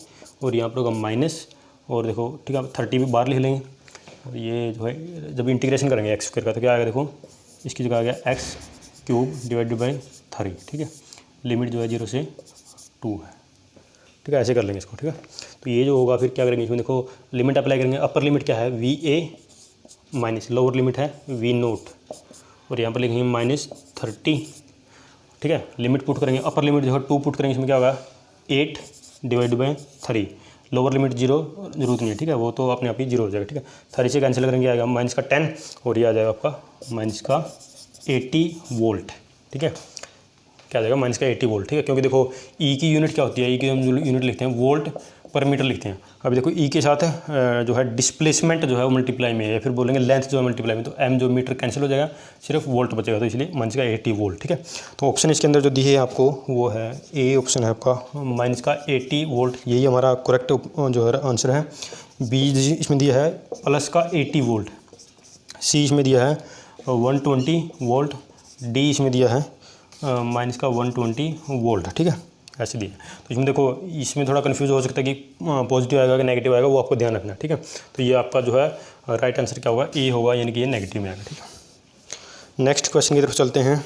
और यहाँ पर होगा माइनस, और देखो ठीक है 30 भी बाहर लिख लेंगे, और ये जो है जब इंटीग्रेशन करेंगे एक्स स्क्वायर का तो क्या आएगा, देखो इसकी जगह आ गया एक्स क्यूब डिवाइडेड बाई 3, ठीक है, लिमिट जो है 0 से 2 है, ठीक है, ऐसे कर लेंगे इसको, ठीक है। तो ये जो होगा फिर क्या करेंगे इसमें, देखो लिमिट अप्लाई करेंगे, अपर लिमिट क्या है वी ए माइनस लोअर लिमिट है वी नोट, और यहाँ पर लिखेंगे -30, ठीक है, लिमिट पुट करेंगे, अपर लिमिट जो है 2 पुट करेंगे, इसमें क्या होगा 8 डिवाइड बाई 3, लोअर लिमिट 0 जरूरत नहीं है, ठीक है, वो तो अपने आप ही 0 हो जाएगा, ठीक है। 3 से कैंसिल करेंगे आएगा -10, और ये आ जाएगा आपका -80 वोल्ट, ठीक है, क्या आ जाएगा -80 वोल्ट, ठीक है। क्योंकि देखो ई की यूनिट क्या होती है, ई की हम यूनिट लिखते हैं वोल्ट पर मीटर लिखते हैं। अभी देखो ई के साथ जो है डिस्प्लेसमेंट जो है वो मल्टीप्लाई में है, फिर बोलेंगे लेंथ जो है मल्टीप्लाई में, तो एम जो मीटर कैंसिल हो जाएगा, सिर्फ वोल्ट बचेगा, तो इसलिए -80 वोल्ट, ठीक है। तो ऑप्शन इसके अंदर जो दी है आपको वो है ए ऑप्शन है आपका -80 वोल्ट, यही हमारा करेक्ट जो है आंसर है। बी इसमें दिया है +80 वोल्ट, सी इसमें दिया है 120 वोल्ट, डी इसमें दिया है -120 वोल्ट, ठीक है, ऐसे दिया। तो इसमें देखो इसमें थोड़ा कंफ्यूज हो सकता है कि पॉजिटिव आएगा कि नेगेटिव आएगा, वो आपको ध्यान रखना, ठीक है। तो ये आपका जो है राइट आंसर क्या होगा, ए होगा, यानी कि ये नेगेटिव में आएगा, ठीक है। नेक्स्ट क्वेश्चन की तरफ चलते हैं।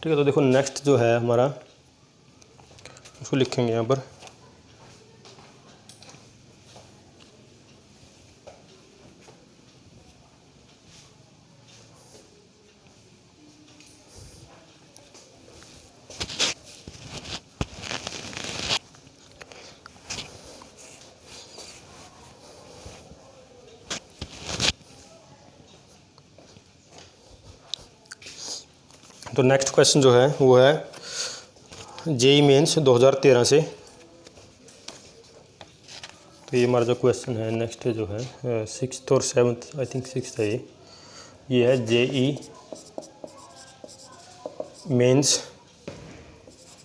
ठीक है, तो देखो नेक्स्ट जो है हमारा उसको लिखेंगे यहाँ पर, तो नेक्स्ट क्वेश्चन जो है वो है जेई मेंस 2013 से। तो ये हमारा जो क्वेश्चन है नेक्स्ट जो है 6th और 7th, आई थिंक 6th है ये है जेई मेंस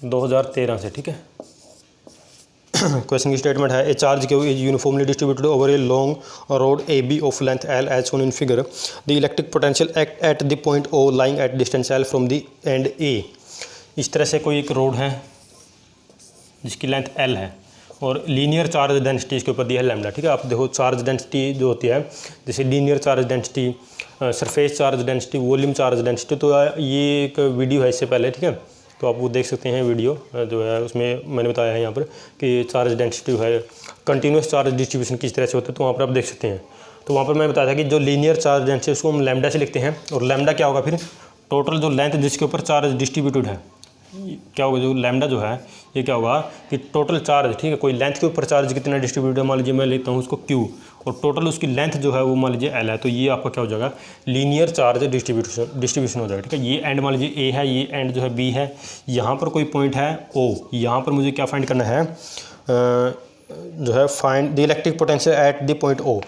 2013 से, ठीक है। क्वेश्चन की स्टेटमेंट है, a charge q is uniformly distributed over a long rod A B of length L as shown in figure, the electric potential act at the point O lying at distance L from the end A इस तरह से कोई एक रोड है जिसकी लेंथ L है और लीनियर चार्ज डेंसिटी इसके ऊपर दिया है लैम्डा, ठीक है। आप देखो चार्ज डेंसिटी जो होती है जैसे linear charge density, surface charge density, volume charge density, तो ये एक वीडियो है इससे पहले, ठीक है। तो आप वो देख सकते हैं वीडियो जो है, उसमें मैंने बताया है यहाँ पर कि चार्ज डेंसिटी है, कंटिन्यूस चार्ज डिस्ट्रीब्यूशन किस तरह से होता है, तो वहाँ पर आप देख सकते हैं। तो वहाँ पर मैं बताया था कि जो लीनियर चार्ज डेंसिटी उसको हम लैम्डा से लिखते हैं, और लैम्डा क्या होगा फिर टोटल जो लेंथ जिसके ऊपर चार्ज डिस्ट्रीब्यूटेड है, क्या होगा जो लैम्डा जो है ये क्या होगा कि टोटल चार्ज, ठीक है, कोई लेंथ के ऊपर चार्ज कितना डिस्ट्रीब्यूट है, मान लीजिए मैं लेता हूँ उसको Q और टोटल उसकी लेंथ जो है वो मान लीजिए L है, तो ये आपका क्या हो जाएगा लीनियर चार्ज डिस्ट्रीब्यूशन हो जाएगा, ठीक है। ये एंड मान लीजिए A है, ये एंड जो है B है, यहाँ पर कोई पॉइंट है O, यहाँ पर मुझे क्या फाइंड करना है जो है find the electric potential at the point O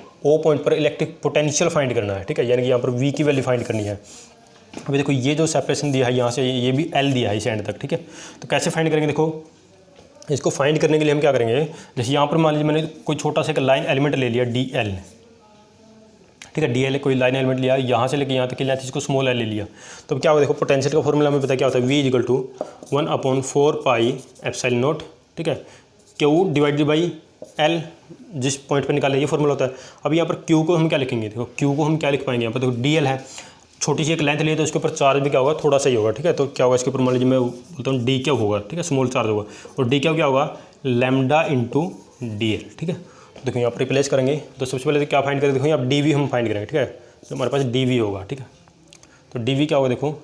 point पर इलेक्ट्रिक पोटेंशियल फाइंड करना है, ठीक है, यानी कि यहाँ पर V की वैल्यू फाइंड करनी है। अभी देखो ये जो सेपरेशन दिया है यहाँ से ये भी L दिया है इस एंड तक, ठीक है। तो कैसे फाइंड करेंगे, देखो इसको फाइंड करने के लिए हम क्या करेंगे, जैसे यहाँ पर मान लीजिए मैंने कोई छोटा सा एक लाइन एलिमेंट ले लिया DL, ठीक है, DL कोई लाइन एलिमेंट लिया, यहाँ से लेके यहाँ तक की लेंथ इसको स्मॉल l ले लिया, तो क्या होगा देखो पोटेंशियल का फॉर्मूला हमें पता क्या होता है, V इक्वल टू 1/4πε0, ठीक है, Q डिवाइडेड बाई L, जिस पॉइंट पर निकाले ये फॉर्मूला होता है। अब यहाँ पर Q को हम क्या लिखेंगे, देखो Q को हम क्या लिख पाएंगे, यहाँ पर देखो DL है, छोटी सी एक लेंथ लिए तो इसके ऊपर चार्ज भी क्या होगा थोड़ा सा ही होगा, ठीक है। तो क्या होगा इसके ऊपर मान लीजिए मैं बोलता हूँ D क्या होगा, ठीक है, स्मॉल चार्ज होगा, और D क्या होगा लैम्डा इंटू DL, ठीक है। तो देखो यहाँ पर रिप्लेस करेंगे तो सबसे पहले तो क्या फाइंड करेंगे, देखो यहाँ DV हम फाइंड करेंगे, ठीक है। तो हमारे पास DV होगा, ठीक है। तो DV क्या होगा, देखो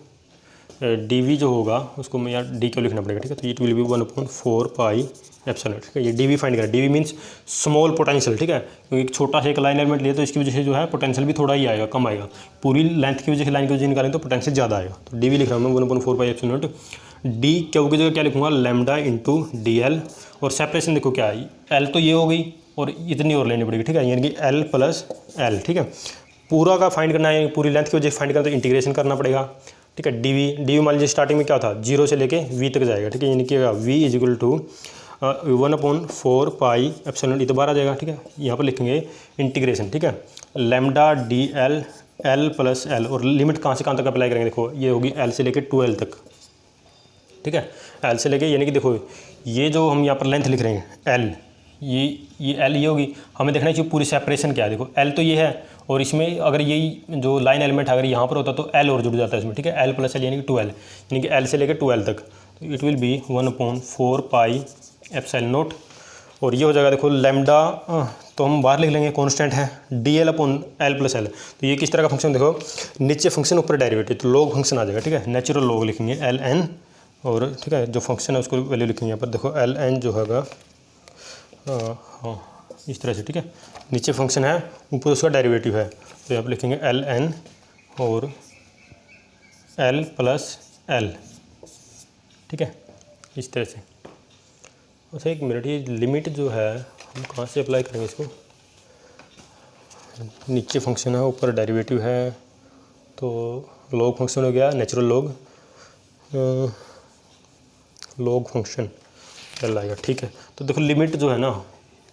DV जो होगा उसको मैं यहाँ D क्यों लिखना पड़ेगा, ठीक है। तो इट विल बी 1/4πε0, ठीक है। ये DV फाइंड करें, DV मीन्स स्मॉल पोटेंशियल, ठीक है, क्योंकि एक छोटा सा एक लाइन एलिमेंट लिया तो इसकी वजह से जो है पोटेंशियल भी थोड़ा ही आएगा, कम आएगा, पूरी लेंथ की वजह से लाइन की वजह से निकालें तो पोटेंशियल ज़्यादा आएगा। तो DV लिख रहा हूँ मैं 1/4πε0, D क्यू की जगह क्या लिखूँगा लैम्डा इंटू DL, और सेपरेशन देखो क्या है, L तो ये हो गई और इतनी और लेनी पड़ेगी, ठीक है, यानी कि L प्लस L, ठीक है। पूरा का फाइंड करना है, पूरी लेंथ की वजह से फाइंड करना तो इंटीग्रेशन करना पड़ेगा, ठीक है। DV मान लीजिए स्टार्टिंग में क्या था 0 से लेके V तक जाएगा, ठीक है, यानी कि V इज इक्वल टू 1/4πε0, ये तो बाहर आ जाएगा, ठीक है। यहाँ पर लिखेंगे इंटीग्रेशन, ठीक है, lambda DL L plus L, और लिमिट कहाँ से कहाँ तक अप्लाई करेंगे, देखो ये होगी L से लेके 2L तक, ठीक है, L से लेके, यानी कि देखो ये जो हम यहाँ पर लेंथ लिख रहे हैं L, ये L ये होगी, हमें देखना चाहिए पूरी सेपरेशन क्या है, देखो L तो ये है, और इसमें अगर यही जो लाइन एलिमेंट अगर यहाँ पर होता तो L और जुड़ जाता है इसमें, ठीक है, L प्लस L यानी कि 2L, यानी कि L से लेकर 2L तक, तो इट विल बी 1/4πε0, और ये हो जाएगा देखो लैम्डा, तो हम बाहर लिख लेंगे कांस्टेंट है DL/L प्लस L। तो ये किस तरह का फंक्शन, देखो नीचे फंक्शन ऊपर डेरिवेटिव, तो लॉग फंक्शन आ जाएगा, ठीक है, नेचुरल लॉग लिखेंगे LN, और ठीक है जो फंक्शन है उसको वैल्यू लिखेंगे यहाँ पर, देखो LN जो होगा हाँ इस तरह से, ठीक है, नीचे फंक्शन है ऊपर उसका डेरिवेटिव है, तो यहाँ पर लिखेंगे LN और L प्लस L, ठीक है, इस तरह से। अच्छा एक मिनट, ये लिमिट जो है हम कहाँ से अप्लाई करेंगे इसको, नीचे फंक्शन है ऊपर डेरिवेटिव है, तो लॉग फंक्शन हो गया, नेचुरल लॉग फंक्शन L आएगा, ठीक है। तो देखो लिमिट जो है ना,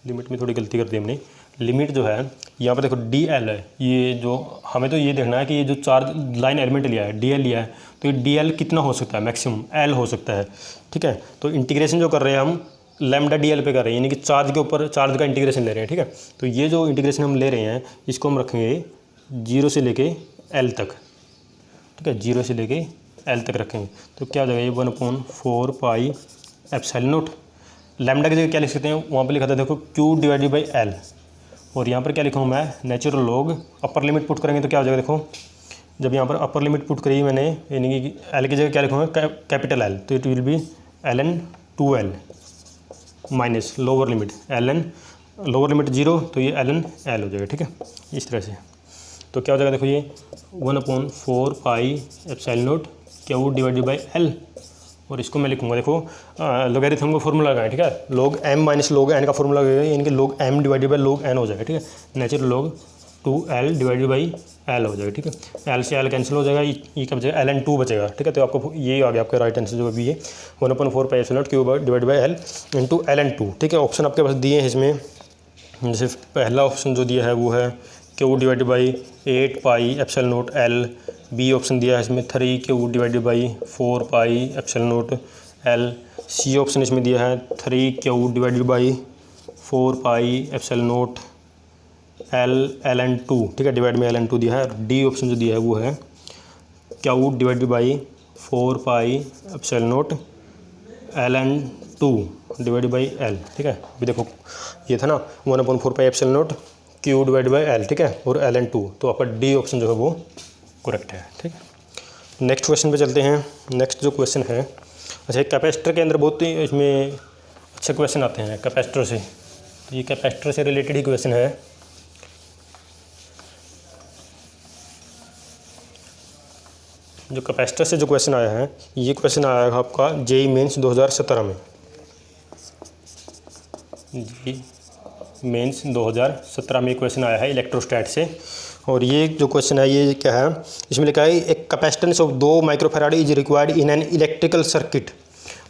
लिमिट में थोड़ी गलती कर दी हमने, लिमिट जो है यहाँ पर देखो DL है, ये जो हमें तो ये देखना है कि ये जो चार्ज लाइन एलिमेंट लिया है DL लिया है, तो ये DL कितना हो सकता है, मैक्सिमम L हो सकता है, ठीक है। तो इंटीग्रेशन जो कर रहे हैं हम लैम्डा DL पे कर रहे हैं, यानी कि चार्ज के ऊपर चार्ज का इंटीग्रेशन ले रहे हैं, ठीक है। तो ये जो इंटीग्रेशन हम ले रहे हैं इसको हम रखेंगे 0 से लेके L तक, ठीक है, 0 से लेके L तक रखेंगे, तो क्या हो जाएगा ये 1/4πε0। लैम्डा की जगह क्या लिख सकते हैं, वहाँ पर लिखा था देखो Q डिवाइडेड बाई L, और यहाँ पर क्या लिखा हूँ मैं natural log, upper limit put करेंगे तो क्या हो जाएगा, देखो जब यहाँ पर अपर लिमिट पुट करी मैंने, यानी कि L की जगह क्या लिखूँगा कैपिटल L, तो it will B ln 2L minus lower limit ln, lower limit 0 तो ये ln L हो जाएगा, ठीक है, इस तरह से। तो क्या हो जाएगा देखो ये 1/4πε0 Q डिवाइडेड बाई L, और इसको मैं लिखूँगा देखो लोगैरिथम का फॉर्मूला लगाएं, ठीक है, log m minus log n का फॉर्मूला लगेगा, यानी कि log m divided by log n हो जाएगा, ठीक है, natural log 2L divided by L हो जाएगा, ठीक है, L से L कैंसिल हो जाएगा, ये क्या बचेगा ln 2 बचेगा, ठीक है। तो आपको ये आ गया आपका राइट आंसर जो अभी है 1/4πε0 Q divided by L into ln 2, ठीक है। ऑप्शन आपके पास दिए हैं इसमें, जैसे पहला ऑप्शन जो दिया है वो है Q divided by 8πε0 L b option दिया है इसमें 3Q divided by 4πε0 L। C option इसमें दिया है 3Q divided by 4πε0 L ln2, ठीक है, डिवाइड में ln2 दिया है। डी ऑप्शन जो दिया है वो है Q divided by 4πε0 ln2 divided by L, ठीक है। अभी देखो ये था ना 1/4πε0 Q डिवाइड बाई L, ठीक है, और ln2, तो आपका डी ऑप्शन जो है वो करेक्ट है, ठीक है। नेक्स्ट क्वेश्चन पे चलते हैं। नेक्स्ट जो क्वेश्चन है, अच्छा कैपेसिटर के अंदर बहुत ही इसमें अच्छे क्वेश्चन आते हैं कैपेसिटर से, तो ये कैपेसिटर से रिलेटेड ही क्वेश्चन है। जो कैपेसिटर से जो क्वेश्चन आया है, ये क्वेश्चन आया है आपका जेईई मेंस 2017 में, जेईई मेंस 2017 में क्वेश्चन आया है इलेक्ट्रोस्टैट से। और ये जो क्वेश्चन है ये क्या है, इसमें लिखा है एक capacitance of 2 microfarad is required in an electrical circuit.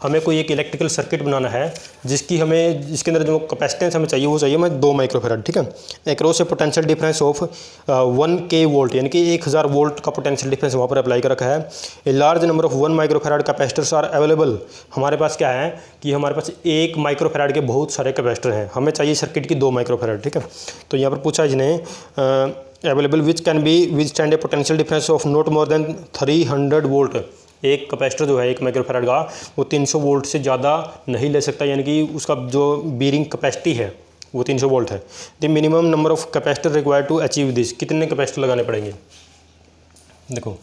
हमें कोई एक इलेक्ट्रिकल सर्किट बनाना है जिसके अंदर जो कैपेसिटेंस हमें चाहिए वो चाहिए हमें 2 माइक्रोफैराड, ठीक है। Across A potential difference of 1K volt, यानी कि 1000 वोल्ट का पोटेंशियल डिफरेंस वहाँ पर अप्लाई कर रखा है। A large number of 1 microfarad capacitors are available. हमारे पास क्या है कि हमारे पास 1 माइक्रोफैराड के बहुत सारे कैपेसिटर हैं, हमें चाहिए सर्किट की 2 माइक्रोफैराड, ठीक है। तो यहाँ पर पूछा इसने available which can be withstand A potential difference of not more than 300 volt. एक कैपेसिटर जो है 1 माइक्रोफैराड का वो 300 वोल्ट से ज़्यादा नहीं ले सकता, यानी कि उसका जो बीरिंग कैपेसिटी है वो 300 वोल्ट है। The minimum number of capacitor required to achieve this, कितने कैपेसिटर लगाने पड़ेंगे। देखो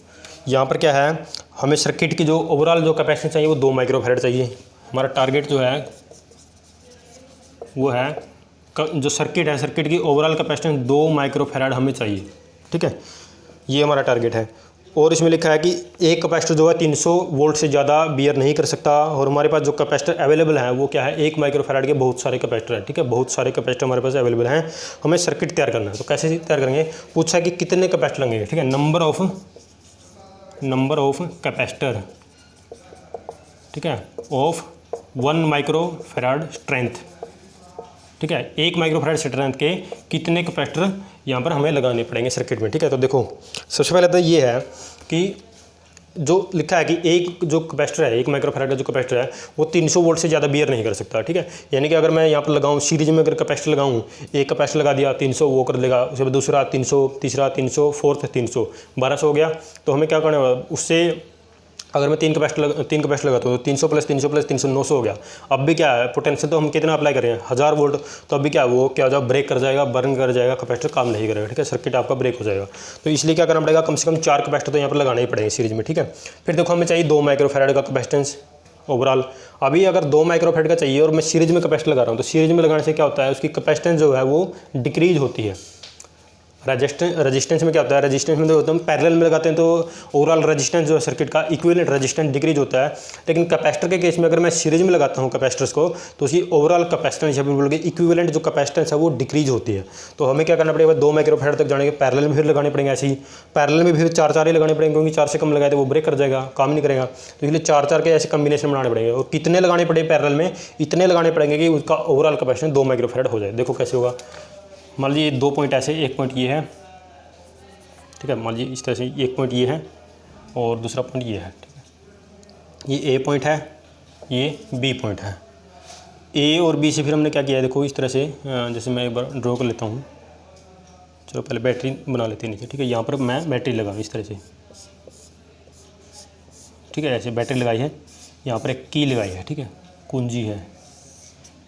यहाँ पर क्या है, हमें सर्किट की जो ओवरऑल जो कैपेसिटी चाहिए वो 2 माइक्रोफैराड चाहिए। हमारा टारगेट जो है वो है जो सर्किट है, सर्किट की ओवरऑल कैपेसिटेंस 2 माइक्रोफैराड हमें चाहिए, ठीक है, ये हमारा टारगेट है। और इसमें लिखा है कि एक कैपेसिटर जो है 300 वोल्ट से ज़्यादा बियर नहीं कर सकता। और हमारे पास जो कैपेसिटर अवेलेबल है वो क्या है, 1 माइक्रोफैराड के बहुत सारे कैपेसिटर हैं, ठीक है, बहुत सारे कैपेसिटर हमारे पास अवेलेबल हैं। हमें सर्किट तैयार करना है, तो कैसे तैयार करेंगे, पूछा है कि कितने कैपेसिटर लगेंगे, ठीक है। नंबर ऑफ कैपेसिटर, ठीक है, ऑफ 1 माइक्रोफैराड स्ट्रेंथ, ठीक है, 1 माइक्रोफैराड स्ट्रेंथ के कितने कैपेसिटर यहाँ पर हमें लगाने पड़ेंगे सर्किट में, ठीक है। तो देखो सबसे पहले तो ये है कि जो लिखा है कि एक जो कैपेसिटर है 1 माइक्रोफैराड का जो कैपेसिटर है वो 300 वोल्ट से ज़्यादा बियर नहीं कर सकता, ठीक है। यानी कि अगर मैं यहाँ पर लगाऊँ सीरीज में, अगर कैपेसिटर लगाऊँ, एक कैपेसिटर लगा दिया 300 वो कर देगा, उसके बाद दूसरा 300, तीसरा 300, फोर्थ 300, 1200 हो गया। तो हमें क्या करना होगा, उससे अगर मैं 3 कैपेसिटर लगाता हूँ तो 300 + 300 + 300 900 हो गया। अब भी क्या है, पोटेंशियल तो हम कितना अप्लाई कर रहे हैं 1000 वोल्ट, तो अब भी क्या वो क्या हो जाएगा, ब्रेक कर जाएगा, बर्न कर जाएगा, कैपेसिटर काम नहीं करेगा, ठीक है, सर्किट आपका ब्रेक हो जाएगा। तो इसलिए क्या करना पड़ेगा, कम से कम 4 कैपेसिटर तो यहाँ पर लगाने ही पड़ेंगे सीरीज में, ठीक है। फिर देखो हमें चाहिए 2 माइक्रोफैराड का कैपेसिटेंस ओवरऑल। अभी अगर 2 माइक्रोफैराड का चाहिए और मैं सीरीज में कैपेसिटर लगा रहा हूँ, तो सीरीज में लगाने से क्या होता है, उसकी कैपेसिटेंस जो है वो डिक्रीज होती है। रेजिस्टेंस में क्या होता है, रेजिस्टेंस में तो होता है हम पैरेलल में लगाते हैं तो ओवरऑल रेजिस्टेंस जो है सर्किट का इक्विवेलेंट रेजिस्टेंस डिक्रीज होता है। लेकिन कैपेसिटर के केस में अगर मैं सीरीज में लगाता हूँ कैपेसिटर्स को, तो उसकी ओवरऑल कैपेसिटेंस या फिर इक्विवेलेंट जो कैपेसिटेंस है वो डिक्रीज होती है। तो हमें क्या करना पड़ेगा, 2 माइक्रोफैराड तक जाने के पैरेलल में फिर लगाने पड़ेंगे, ऐसे ही पैरेलल में भी 4 ही लगाने पड़ेंगे, क्योंकि 4 से कम लगाए तो वो ब्रेक कर जाएगा, काम नहीं करेगा। तो इसलिए 4 के ऐसे कम्बिनेशन बनाने पड़ेंगे। और कितने लगाने पड़े पैरेलल में, इतने लगाने पड़ेंगे कि उसका ओवरऑल कैपेसिटेंस 2 माइक्रोफैराड हो जाए। देखो कैसे होगा, मान लीजिए 2 पॉइंट ऐसे, एक पॉइंट ये है, ठीक है, मान लीजिए इस तरह से एक पॉइंट ये है और दूसरा पॉइंट ये है, ठीक है, ये ए पॉइंट है, ये बी पॉइंट है। ए और बी से फिर हमने क्या किया है, देखो इस तरह से, जैसे मैं एक बार ड्रॉ कर लेता हूँ, चलो पहले बैटरी बना लेते हैं नीचे, ठीक है। यहाँ पर मैं बैटरी लगाऊँ इस तरह से, ठीक है, ऐसे बैटरी लगाई है, यहाँ पर एक की लगाई है, ठीक है, कुंजी है,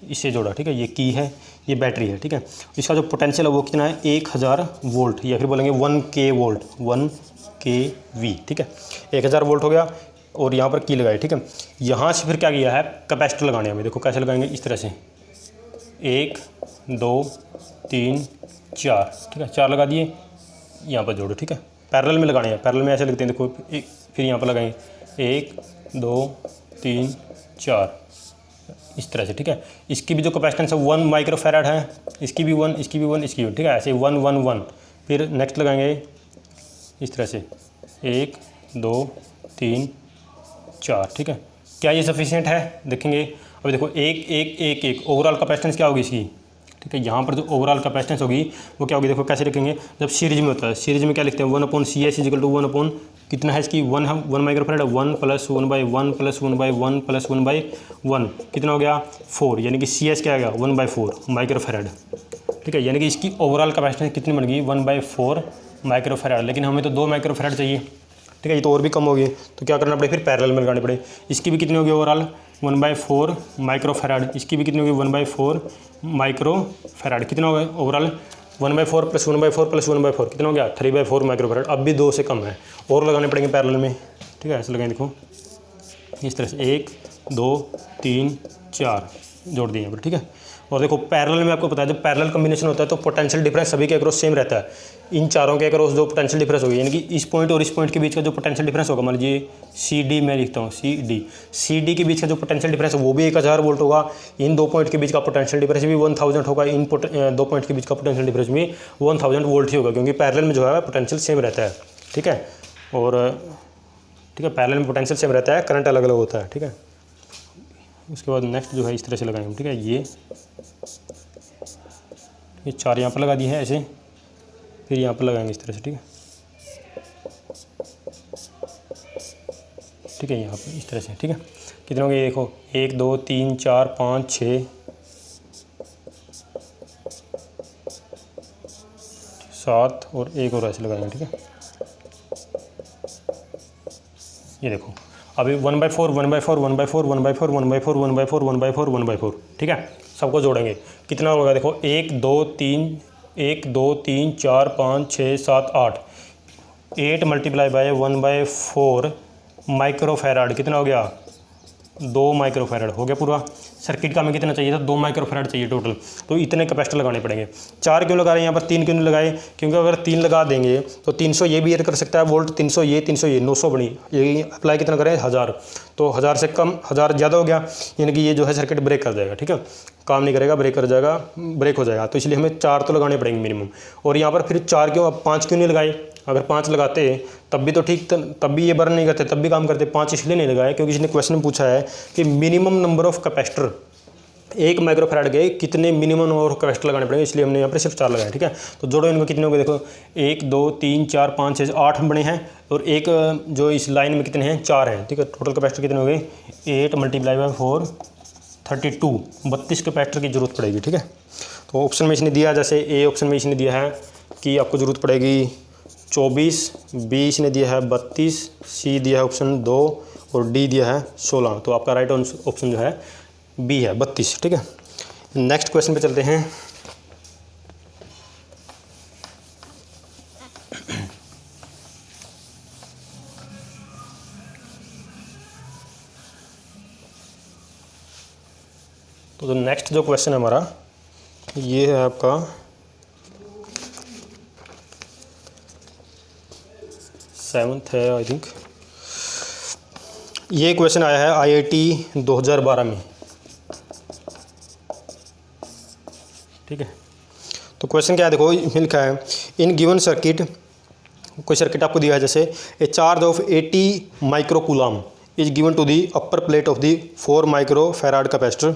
इससे जोड़ा, ठीक है, ये की है, ये बैटरी है, ठीक है। इसका जो पोटेंशियल है वो कितना है, 1000 वोल्ट, या फिर बोलेंगे 1K वोल्ट, 1kV, ठीक है, 1000 वोल्ट हो गया। और यहाँ पर की लगाई, ठीक है। यहाँ से फिर क्या किया है, कैपेसिटर लगाने हमें, देखो कैसे लगाएंगे, इस तरह से 1 2 3 4, ठीक है, 4 लगा दिए, यहाँ पर जोड़ो, ठीक है, पैरेलल में लगाने हैं, पैरेलल में ऐसे लगते हैं, देखो फिर यहाँ पर लगाएंगे 1 2 3 4 इस तरह से, ठीक है। इसकी भी जो कैपेसिटेंस है 1 माइक्रोफैराड है, इसकी भी 1, इसकी भी 1, इसकी भी, ठीक है, ऐसे 1 1 1। फिर नेक्स्ट लगाएंगे इस तरह से 1 2 3 4, ठीक है। क्या ये सफिशिएंट है, देखेंगे। अभी देखो 1 1 1 1 ओवरऑल कैपेसिटेंस क्या होगी इसकी, ठीक है। यहाँ पर जो ओवरऑल कैपेसिटेंस होगी वो क्या होगी, देखो कैसे लिखेंगे, जब सीरीज में होता है, सीरीज में क्या लिखते हैं 1/CS इजिकल टू 1 कितना है इसकी 1 माइक्रोफैराड, 1 + 1/1 + 1/1 + 1/1 कितना हो गया 4, यानी कि CS क्या आ गया 1/4 माइक्रोफैराड, ठीक है। यानी कि इसकी ओवरऑल कैपेसिटेंस कितनी बन गई 1/4 माइक्रोफैराड, लेकिन हमें तो 2 माइक्रोफैराड चाहिए, ठीक है। ये तो और भी कम होगी, तो क्या करना पड़े, फिर पैरेलल में लगानी पड़े। इसकी भी कितनी होगी ओवरऑल 1/4 माइक्रोफैराड, इसकी भी कितनी होगी 1/4 माइक्रोफैराड, कितना होगा ओवरऑल 1/4 + 1/4 + 1/4 कितना हो गया 3/4 माइक्रोफैराड। अब भी 2 से कम है, और लगाने पड़ेंगे पैरेलल में, ठीक है। ऐसे लगाएं, देखो इस तरह से 1 2 3 4 जोड़ दिए यहाँ पर, ठीक है। और देखो पैरेलल में आपको पता है जब पैरेलल कॉम्बिनेशन होता है तो पोटेंशियल डिफरेंस सभी के अक्रॉस सेम रहता है। इन चारों के अक्रॉस जो पोटेंशियल डिफरेंस होगी, यानी कि इस पॉइंट और इस पॉइंट के बीच का जो पोटेंशियल डिफरेंस होगा, मान लीजिए CD मैं लिखता हूँ CD के बीच का जो पोटेंशियल डिफरेंस है वो भी 1000 वोल्ट होगा। इन 2 पॉइंट के बीच का पोटेंशियल डिफरेंस भी 1000 होगा। इन 2 पॉइंट के बीच का पोटेंशियल डिफरेंस भी 1000 वोल्ट ही होगा, क्योंकि पैरेलल में जो है पोटेंशियल सेम रहता है, ठीक है। और ठीक है, पैरेलल में पोटेंशियल सेम रहता है, करंट अलग अलग होता है, ठीक है। उसके बाद नेक्स्ट जो है इस तरह से लगाएंगे, ठीक है। ये 4 यहाँ पर लगा दिए हैं ऐसे, फिर यहाँ पर लगाएंगे इस तरह से, ठीक है, ठीक है। यहाँ पर इस तरह से, ठीक है। कितने होंगे देखो 1 2 3 4 5 6 7 और एक और ऐसे लगाएंगे, ठीक है। ये देखो अभी 1/4 1/4 1/4 1/4 1/4 1/4 1/4 1/4, ठीक है। सबको जोड़ेंगे कितना होगा, देखो 1 2 3 4 5 6 7 8 8 × 1/4 माइक्रोफैराड कितना हो गया 2 माइक्रोफैराड हो गया पूरा। सर्किट का हमें कितना चाहिए था 2 माइक्रोफैराड चाहिए टोटल, तो इतने कैपेसिटर लगाने पड़ेंगे। 4 क्यों लगा रहे हैं यहाँ पर, 3 क्यों नहीं लगाए, क्योंकि अगर 3 लगा देंगे तो 300 ये भी ऐड कर सकता है वोल्ट, 300 ये 900 बनी, ये अप्लाई कितना करें 1000, तो 1000 से कम 1000 ज़्यादा हो गया, यानी कि ये जो है सर्किट ब्रेक कर जाएगा, ठीक है, काम नहीं करेगा, ब्रेक कर जाएगा, ब्रेक हो जाएगा। तो इसलिए हमें 4 तो लगाने पड़ेंगे मिनिमम। और यहाँ पर फिर 4 क्यों, अब 5 क्यों नहीं लगाए, अगर 5 लगाते तब भी तो ठीक, तब भी ये बर्न नहीं करते, तब भी काम करते। 5 इसलिए नहीं लगाए क्योंकि इसने क्वेश्चन पूछा है कि minimum number of capacitor 1 microfarad के कितने मिनिमम नंबर ऑफ कैपेसिटर लगाने पड़ेंगे, इसलिए हमने यहाँ पर सिर्फ 4 लगाए, ठीक है। तो जोड़ो इनको, कितने हो गए देखो 1 2 3 4 5 6 8 बने हैं, और एक जो इस लाइन में कितने हैं 4 हैं, ठीक है। टोटल कैपेसिटर कितने हो गए 8 × 4 32 32 कैपेसिटर की जरूरत पड़ेगी, ठीक है। तो ऑप्शन में इसने दिया, जैसे ए ऑप्शन में इसने दिया है कि आपको ज़रूरत पड़ेगी 24, बी इसने दिया है 32, सी दिया है ऑप्शन 2 और डी दिया है 16। तो आपका राइट ऑप्शन जो है बी है 32, ठीक है। नेक्स्ट क्वेश्चन पे चलते हैं। तो नेक्स्ट जो क्वेश्चन है हमारा ये है आपका 7th है आई थिंक। ये क्वेश्चन आया है IIT 2012 में, ठीक है। तो क्वेश्चन क्या है देखो, लिखा है इन गिवन सर्किट, कोई सर्किट आपको दिया है, जैसे a charge of 80 microcoulomb is given to the upper plate of the 4 microfarad capacitor,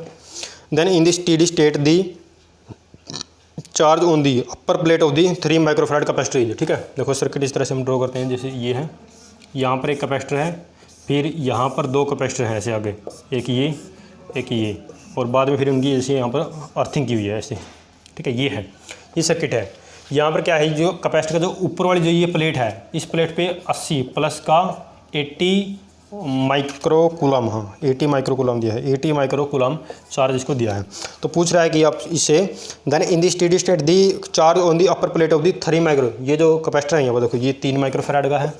then in the steady state the charge on the upper plate of the 3 microfarad capacitor is, ठीक है। देखो सर्किट इस तरह से हम ड्रॉ करते हैं, जैसे ये है, यहाँ पर एक कैपेसिटर है, फिर यहाँ पर 2 कैपेसिटर हैं ऐसे आगे, एक ये, और बाद में फिर उनकी जैसे यहाँ पर अर्थिंग की हुई है ऐसे, ठीक है। ये सर्किट है। यहाँ पर क्या है, जो कैपेसिटर का जो ऊपर वाली जो ये प्लेट है, इस प्लेट पे 80 प्लस का 80 माइक्रोकूलम, हाँ 80 माइक्रोकूलम दिया है, 80 माइक्रोकूलम चार्ज इसको दिया है। तो पूछ रहा है कि आप इसे then in the steady state the charge on the upper plate of the 3 micro, ये जो कैपेसिटर है यहाँ पर देखो ये 3 माइक्रोफैराड का है,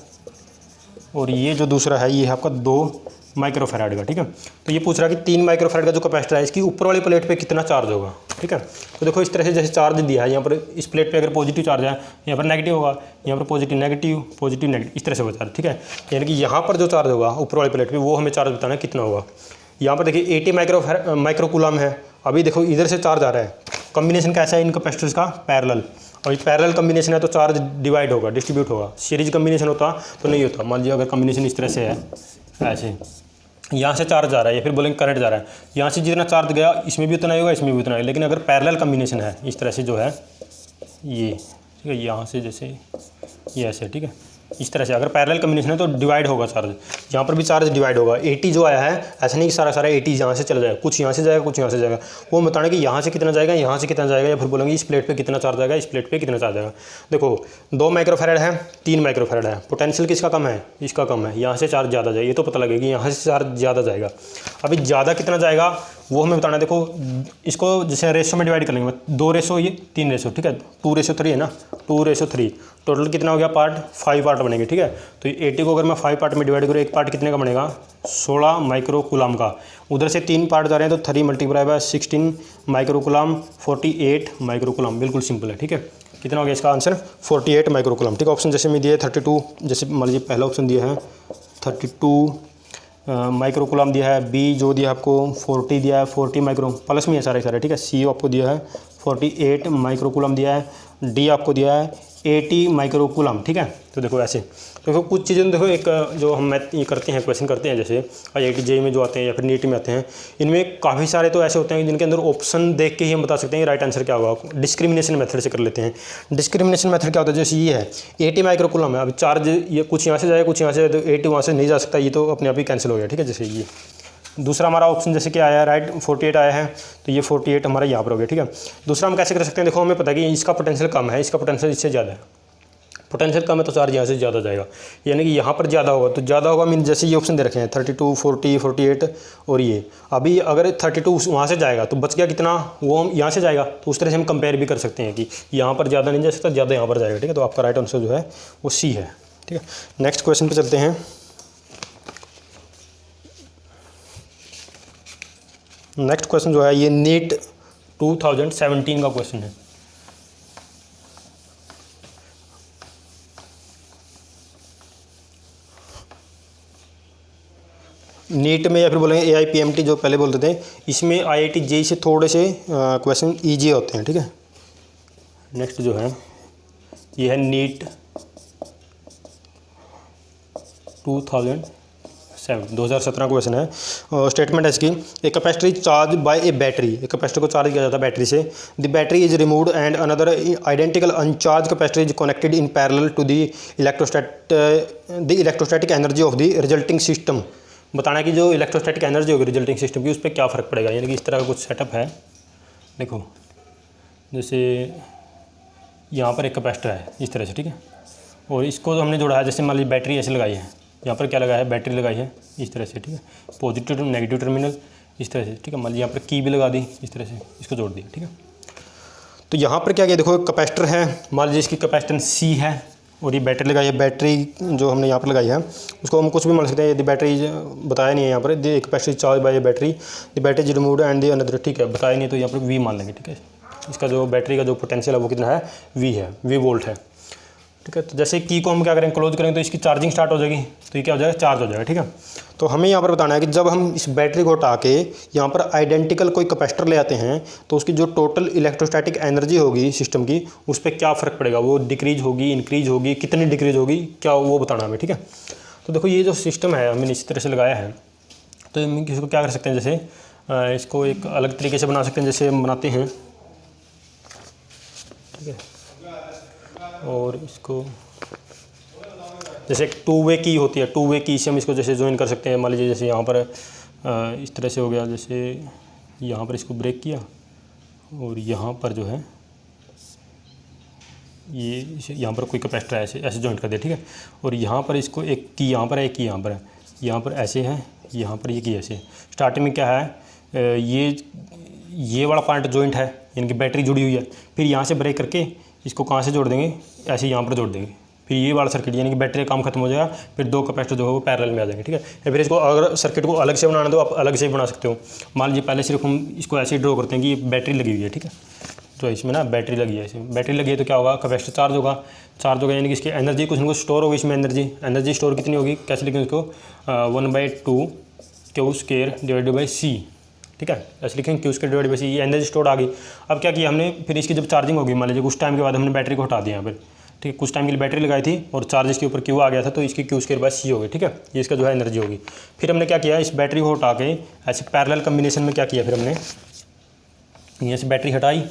और ये जो दूसरा है ये है आपका 2 माइक्रोफैराड का, ठीक है। तो ये पूछ रहा है कि 3 माइक्रोफैराड का जो कैपेसिटर है इसकी ऊपर वाली प्लेट पे कितना चार्ज होगा, ठीक है। तो देखो इस तरह से जैसे चार्ज दिया है, यहाँ पर इस प्लेट पे अगर पॉजिटिव चार्ज है, यहाँ पर नेगेटिव होगा, यहाँ पर पॉजिटिव नेगेटिव, इस तरह से होगा चार्ज, ठीक है। यानी कि यहाँ पर जो चार्ज होगा ऊपर वाली प्लेट पे वो हमें चार्ज बताना है कितना होगा। यहाँ पर देखिए 80 माइक्रोकूलम है, अभी देखो इधर से चार्ज आ रहा है, कॉम्बिनेशन कैसा है इन कैपेसिटर्स का पैरेलल, और पैरेलल कॉम्बिनेशन है तो चार्ज डिवाइड होगा, डिस्ट्रीब्यूट होगा। सीरीज कॉम्बिनेशन होता तो नहीं होता। मान लीजिए अगर कॉम्बिनेशन इस तरह से है ऐसे, यहाँ से चार्ज जा रहा है या फिर बोलेंगे करंट जा रहा है, यहाँ से जितना चार्ज गया इसमें भी उतना ही होगा, इसमें भी उतना ही। लेकिन अगर पैरेलल कम्बिनेशन है इस तरह से जो है ये, ठीक है, यहाँ से जैसे ये ऐसे, ठीक है, इस तरह से अगर पैरेलल कम्बिनेशन है तो डिवाइड होगा चार्ज, यहाँ पर भी चार्ज डिवाइड होगा। 80 जो आया है ऐसा नहीं कि सारा 80 यहाँ से चला जाएगा, कुछ यहाँ से जाएगा कुछ यहाँ से जाएगा, वो बताना कि यहाँ से कितना जाएगा यहाँ से कितना जाएगा, या फिर बोलेंगे इस प्लेट पे कितना चार्ज आएगा इस प्लेट पे कितना चार्ज आएगा। देखो 2 माइक्रोफैरड है 3 माइक्रोफैरड है, पोटेंशियल किसका कम है, इसका कम है, यहाँ से चार्ज ज़्यादा जाएगा, ये तो पता लगेगा कि यहाँ से चार्ज ज़्यादा जाएगा। अभी ज़्यादा कितना जाएगा वो हमें बताना है। देखो इसको जैसे रेशो में डिवाइड कर लेंगे, 2 रेशो ये 3 रेशो, ठीक है, 2:3 है ना, 2:3, टोटल कितना हो गया पार्ट, 5 पार्ट बनेंगे, ठीक है। तो 80 को अगर मैं 5 पार्ट में डिवाइड करूँ, एक पार्ट कितने का बनेगा, 16 माइक्रोकूलम का। उधर से 3 पार्ट जा रहे हैं तो 3 मल्टीप्लाई बाय 16 माइक्रोकूलम, 48 माइक्रोकूलम, बिल्कुल सिंपल है, ठीक है। कितना हो गया इसका आंसर, 48 माइक्रोकूलम, ठीक है। ऑप्शन जैसे मैं दिया है 32, जैसे मान लीजिए पहला ऑप्शन दिया है 32 माइक्रोकूलम दिया है, बी जो दिया आपको 40 दिया है, 40 माइक्रो प्लस में है सारे, ठीक है। सी आपको दिया है 48 माइक्रोकूलम दिया है, डी आपको दिया है 80 माइक्रोकूलम, ठीक है। तो देखो ऐसे, तो देखो कुछ चीज़ें देखो, एक जो हम मैथ ये करते हैं, क्वेश्चन करते हैं जैसे IIT JEE में जो आते हैं या फिर नीट में आते हैं, इनमें काफ़ी सारे तो ऐसे होते हैं जिनके अंदर ऑप्शन देख के ही हम बता सकते हैं राइट आंसर क्या होगा। डिस्क्रिमिनेशन मेथड से कर लेते हैं। डिस्क्रिमिनेशन मेथड क्या होता है, जैसे ये है 80 माइक्रोकूलम है, अब चार्ज ये कुछ यहाँ से जाए कुछ यहाँ से, तो 80 वहाँ से नहीं जा सकता, ये तो अपने आप ही कैंसिल हो गया, ठीक है। जैसे ये दूसरा हमारा ऑप्शन जैसे क्या आया है, राइट 48 आया है, तो ये 48 हमारा यहाँ पर हो गया, ठीक है। दूसरा हम कैसे कर सकते हैं, देखो हमें पता है कि इसका पोटेंशियल कम है, इसका पोटेंशियल इससे ज़्यादा है, पोटेंशियल कम है तो चार्ज यहाँ से ज़्यादा जाएगा, यानी कि यहाँ पर ज़्यादा होगा, तो ज़्यादा होगा मीन जैसे ये ऑप्शन दे रखे हैं 32 40 48 और ये। अभी अगर 32 वहाँ से जाएगा तो बच गया कितना, वो हम यहाँ से जाएगा, तो उस तरह से हम कंपेयर भी कर सकते हैं कि यहाँ पर ज़्यादा नहीं जा सकता, ज़्यादा यहाँ पर जाएगा, ठीक है। तो आपका राइट आंसर जो है वो सी है, ठीक है। नेक्स्ट क्वेश्चन पर चलते हैं। नेक्स्ट क्वेश्चन जो है ये नीट 2017 का क्वेश्चन है। नीट में या फिर बोलेंगे AIPMT जो पहले बोलते थे, इसमें IIT JEE से थोड़े से क्वेश्चन ईजी होते हैं, ठीक है। नेक्स्ट जो है ये है नीट 2017 का क्वेश्चन है। स्टेटमेंट है इसकी, a capacitor is charge by a battery, एक कैपेसिटर को चार्ज किया जाता है बैटरी से, the battery is removed and another identical uncharge capacitor is connected in parallel to the electrostatic energy of the resulting system. बताना है कि जो इलेक्ट्रोस्टैटिक एनर्जी होगी रिजल्टिंग सिस्टम की, उस पर क्या फ़र्क पड़ेगा, यानी कि इस तरह का कुछ सेटअप है। देखो जैसे यहाँ पर एक कैपेसिटर है इस तरह से, ठीक है, और इसको हमने जोड़ा है, जैसे मान लीजिए बैटरी ऐसे लगाई है, यहाँ पर क्या लगाया है, बैटरी लगाई है इस तरह से, ठीक है, पॉजिटिव नेगेटिव टर्मिनल इस तरह से, ठीक है। मान लीजिए यहाँ पर की भी लगा दी इस तरह से, इसको जोड़ दिया, ठीक है। तो यहाँ पर क्या किया, देखो कैपेसिटर है, मान लीजिए इसकी कैपेसिटेंस C है और ये बैटरी लगाई है, बैटरी जो हमने यहाँ पर लगाई है उसको हम कुछ भी मान सकते हैं। यदि बैटरी बताया नहीं है यहाँ पर, the capacity charge by battery, the battery is removed and the another, ठीक है, बताया नहीं तो यहाँ पर V मान लेंगे, ठीक है। इसका जो बैटरी का जो पोटेंशियल है वो कितना है, V है, V वोल्ट है, ठीक है। तो जैसे की को हम क्या करेंगे, क्लोज करेंगे तो इसकी चार्जिंग स्टार्ट हो जाएगी, तो ये क्या हो जाएगा, चार्ज हो जाएगा, ठीक है। तो हमें यहाँ पर बताना है कि जब हम इस बैटरी को हटा के यहाँ पर आइडेंटिकल कोई कैपेसिटर ले आते हैं तो उसकी जो टोटल इलेक्ट्रोस्टैटिक एनर्जी होगी सिस्टम की, उस पर क्या फ़र्क पड़ेगा, वो डिक्रीज होगी इंक्रीज होगी, कितनी डिक्रीज होगी, क्या वो बताना हमें, ठीक है। तो देखो ये जो सिस्टम है हमने इस तरह से लगाया है, तो हम किसी को क्या कर सकते हैं, जैसे इसको एक अलग तरीके से बना सकते हैं, जैसे हम बनाते हैं, ठीक है, और इसको जैसे एक 2 वे की होती है, 2 वे की से हम इसको जैसे ज्वाइन कर सकते हैं। मान लीजिए जैसे यहाँ पर इस तरह से हो गया, जैसे यहाँ पर इसको ब्रेक किया और यहाँ पर जो है ये यहाँ पर कोई कैपेसिटर ऐसे ऐसे ज्वाइंट कर दिया, ठीक है। और यहाँ पर इसको एक की यहाँ पर है, एक की यहाँ पर है, यहाँ पर ऐसे है, यहाँ पर ये की ऐसे। स्टार्टिंग में क्या है, ये वाला पार्ट जॉइंट है, यानी कि बैटरी जुड़ी हुई है, फिर यहाँ से ब्रेक करके इसको कहाँ से जोड़ देंगे, ऐसे यहाँ पर जोड़ देंगे, फिर ये वाला सर्किट यानी कि बैटरी का काम खत्म हो जाएगा, फिर 2 कैपेसिटर जो है वो पैरेलल में आ जाएंगे, ठीक है। या फिर इसको अगर सर्किट को अलग से बनाना तो आप अलग से भी बना सकते हो। मान लीजिए पहले सिर्फ हम इसको ऐसे ही ड्रॉ करते हैं कि ये बैटरी लगी हुई है, ठीक है, तो इसमें ना बैटरी लगी है, इसमें बैटरी लगी है तो क्या होगा, कैपेसिटर चार्ज होगा, यानी कि इसकी एनर्जी कुछ ना कुछ स्टोर होगी इसमें। एनर्जी स्टोर कितनी होगी, कैसे लिखेंगे इसको, 1/2 Q² डिवाइडेड बाई C, ठीक है, ऐसे लिखेंगे Q² डिवाइड बाई C, ये एनर्जी स्टोर आ गई। अब क्या किया हमने, फिर इसकी जब चार्जिंग होगी, मान लीजिए कुछ टाइम के बाद हमने बैटरी को हटा दिया यहाँ पर, ठीक है, कुछ टाइम के लिए बैटरी लगाई थी और चार्ज इसके ऊपर क्यू आ गया था, तो इसकी क्यू स्क्वायर बाय सी हो गई। ठीक है, ये इसका जो है एनर्जी होगी। फिर हमने क्या किया, इस बैटरी को हटा के ऐसे पैरेलल कम्बिनेशन में क्या किया, फिर हमने यहाँ से बैटरी हटाई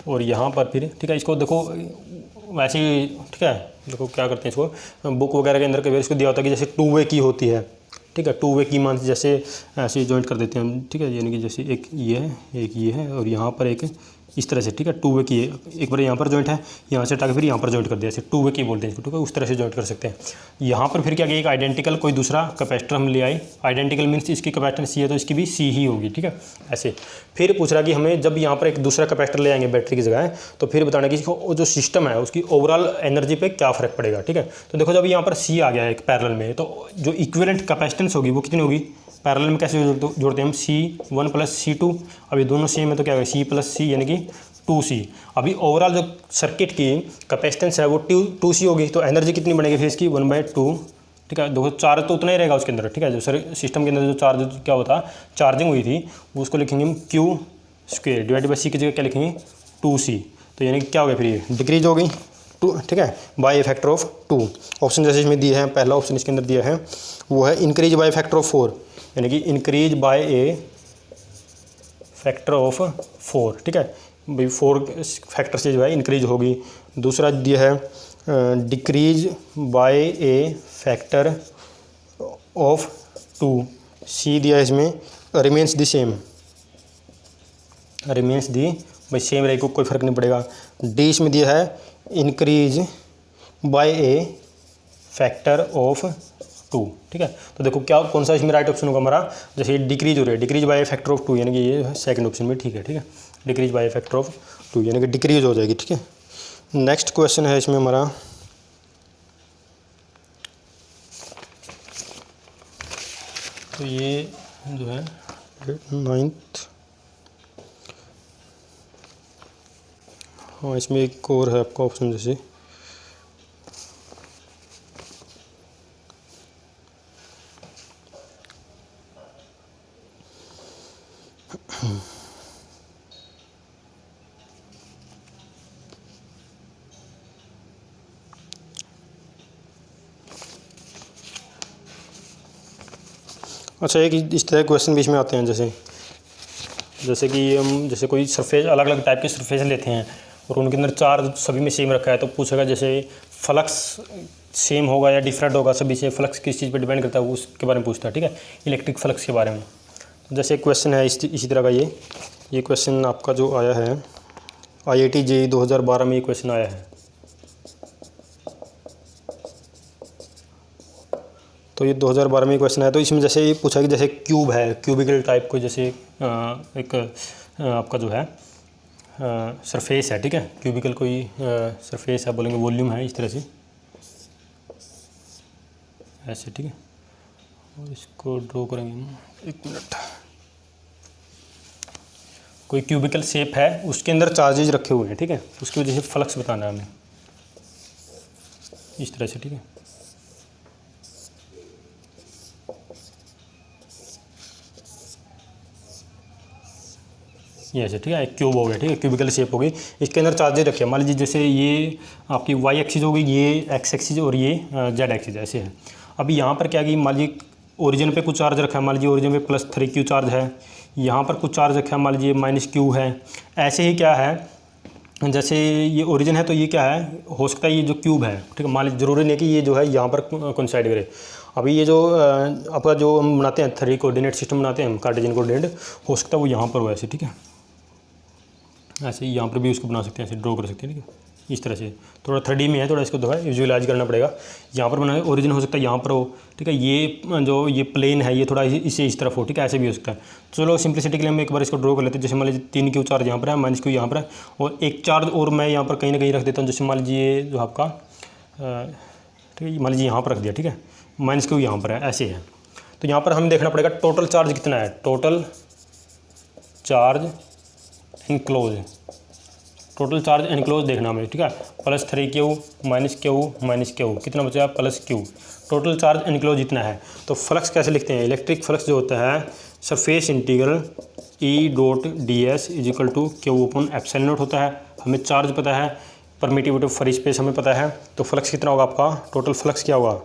और यहाँ पर फिर ठीक है, इसको देखो वैसे ही ठीक है, देखो क्या करते हैं इसको, बुक वगैरह के अंदर कई बार इसको दिया होता है कि जैसे 2 वे की होती है। ठीक है, 2 वे की मान जैसे ऐसे जॉइंट कर देते हैं हम। ठीक है, यानी कि जैसे एक ये है और यहाँ पर एक इस तरह से। ठीक है, 2 वे की एक बार यहाँ पर जॉइंट है, यहाँ से हटा के फिर यहाँ पर जॉइंट कर दिया, ऐसे 2 वे की बोलते हैं इसको। ठीक है, उस तरह से जॉइंट कर सकते हैं। यहाँ पर फिर क्या किया, एक आइडेंटिकल कोई दूसरा कैपेसिटर हम ले आए। आइडेंटिकल मीन्स इसकी कैपेसिटेंस सी है तो इसकी भी सी ही होगी। ठीक है, ऐसे फिर पूछ रहा कि हमें जब यहाँ पर एक दूसरा कैपेसिटर ले आएंगे बैटरी की जगह, तो फिर बताना कि जो सिस्टम है उसकी ओवरऑल एनर्जी पे क्या फ़र्क पड़ेगा। ठीक है, तो देखो जब यहाँ पर सी आ गया है एक पैरेलल में, तो जो इक्विवेलेंट कैपेसिटेंस होगी वो कितनी होगी, पैरेलल में कैसे जोड़ते हैं हम, C1 + C2। अभी दोनों सेम है तो क्या होगा, C + C यानी कि 2C। अभी ओवरऑल जो सर्किट की कैपेसिटेंस है वो 2C होगी, तो एनर्जी कितनी बनेगी फिर इसकी 1/2। ठीक है, देखो चार्ज तो उतना ही रहेगा उसके अंदर। ठीक है, जो सिस्टम के अंदर जो चार्ज क्या होता चार्जिंग हुई थी उसको लिखेंगे हम Q² डिवाइडेड बाई C की जगह क्या लिखेंगे 2C। तो यानी कि क्या हो गया, फिर ये डिक्रीज हो गई 2। ठीक है, by a factor of 2। Option जैसे इसमें दिए हैं, पहला ऑप्शन इसके अंदर दिया है वो है इंक्रीज बाय फैक्टर ऑफ 4, यानी कि increase by a factor of 4। ठीक है भाई, 4 फैक्टर से जो है इंक्रीज होगी। दूसरा दिया है decrease by a factor of 2। सी दिया है इसमें रिमेंस द सेम, रिमेंस दी भाई सेम रहेगी, कोई फर्क नहीं पड़ेगा। डी इसमें दिया है increase by a factor of 2। ठीक है, तो देखो क्या कौन सा इसमें राइट ऑप्शन होगा हमारा, जैसे डिक्रीज हो रही है, decrease by a factor of 2 यानी कि ये सेकंड ऑप्शन में ठीक है। ठीक है, decrease by a factor of 2 यानी कि डिक्रीज हो जाएगी। ठीक है, नेक्स्ट क्वेश्चन है इसमें हमारा, तो ये जो है 9th, हाँ इसमें एक और है आपका ऑप्शन जैसे अच्छा, एक इस तरह क्वेश्चन बीच में आते हैं, जैसे कि हम जैसे कोई सरफेस अलग अलग टाइप के सरफेस लेते हैं और उनके अंदर चार्ज सभी में सेम रखा है, तो पूछेगा जैसे फ्लक्स सेम होगा या डिफरेंट होगा सभी से, फ्लक्स किस चीज़ पर डिपेंड करता है वो उसके बारे में पूछता है। ठीक है, इलेक्ट्रिक फ्लक्स के बारे में। तो जैसे क्वेश्चन है इसी तरह का, ये क्वेश्चन आपका जो आया है IIT JEE 2012 में ये क्वेश्चन आया है। तो ये 2012 में क्वेश्चन है, तो इसमें जैसे ये पूछा कि जैसे क्यूब है, क्यूबिकल टाइप को, जैसे एक आपका जो है सरफेस है। ठीक है, क्यूबिकल कोई सरफेस है, बोलेंगे वॉल्यूम है इस तरह से ऐसे। ठीक है, और इसको ड्रॉ करेंगे हम, 1 मिनट। कोई क्यूबिकल शेप है, उसके अंदर चार्जेज रखे हुए हैं। ठीक है, उसकी वजह से फ्लक्स बताना है हमें इस तरह से। ठीक है, ये ऐसे। ठीक है, एक क्यूब हो गया। ठीक है, क्यूबिकल शेप हो गई, इसके अंदर चार्जेज रखे हैं। मान लीजिए जैसे ये आपकी y एक्सिस होगी, ये x एक्सिस और ये z एक्सिस ऐसे है। अभी यहाँ पर क्या कि मान लीजिए ओरिजिन पे कुछ चार्ज रखा है, मान लीजिए ओरिजिन पे +3q चार्ज है, यहाँ पर कुछ चार्ज रखा है, मान लीजिए -q है। ऐसे ही क्या है, जैसे ये ओरिजिन है तो ये क्या है, हो सकता है ये जो क्यूब है। ठीक है, मान लीजिए ज़रूरी नहीं कि ये जो है यहाँ पर कोइंसाइड करे। अभी ये जो आपका जो हम बनाते हैं 3 कोऑर्डिनेट सिस्टम बनाते हैं हम, कार्टेशियन कोऑर्डिनेट, हो सकता है वो यहाँ पर हो ऐसे। ठीक है, ऐसे ही यहाँ पर भी उसको बना सकते हैं, ऐसे ड्रॉ कर सकते हैं। ठीक है, इस तरह से थोड़ा 3D में है, थोड़ा इसको जो है विजुअलाइज करना पड़ेगा। यहाँ पर बनाए ओरिजिन हो सकता है यहाँ पर हो। ठीक है, ये जो ये प्लेन है ये थोड़ा इसे इस तरफ हो। ठीक है, ऐसे भी हो सकता है। चलो सिंप्लिसिटी के लिए हम एक बार इसको ड्रॉ कर लेते हैं। जैसे मान लीजिए 3q चार्ज यहाँ पर है, -q यहाँ पर है, और एक चार्ज और मैं यहाँ पर कहीं ना कहीं रख देता हूँ। जैसे मान लीजिए जो आपका ठीक है, मान लीजिए यहाँ पर रख दिया। ठीक है, -q यहाँ पर है, ऐसे है। तो यहाँ पर हमें देखना पड़ेगा टोटल चार्ज कितना है, total charge enclose, total charge enclose देखना हमें। ठीक है, +3q -q कितना बचा, +q। टोटल चार्ज इनक्लोज इतना है। तो फ्लक्स कैसे लिखते हैं, इलेक्ट्रिक फ्लक्स जो होता है सरफेस इंटीग्रल E.ds = Q/ε0 होता है। हमें चार्ज पता है परमिटिविटी ऑफ फ्री स्पेस हमें पता है, तो फ्लक्स कितना होगा आपका, टोटल फ्लक्स क्या होगा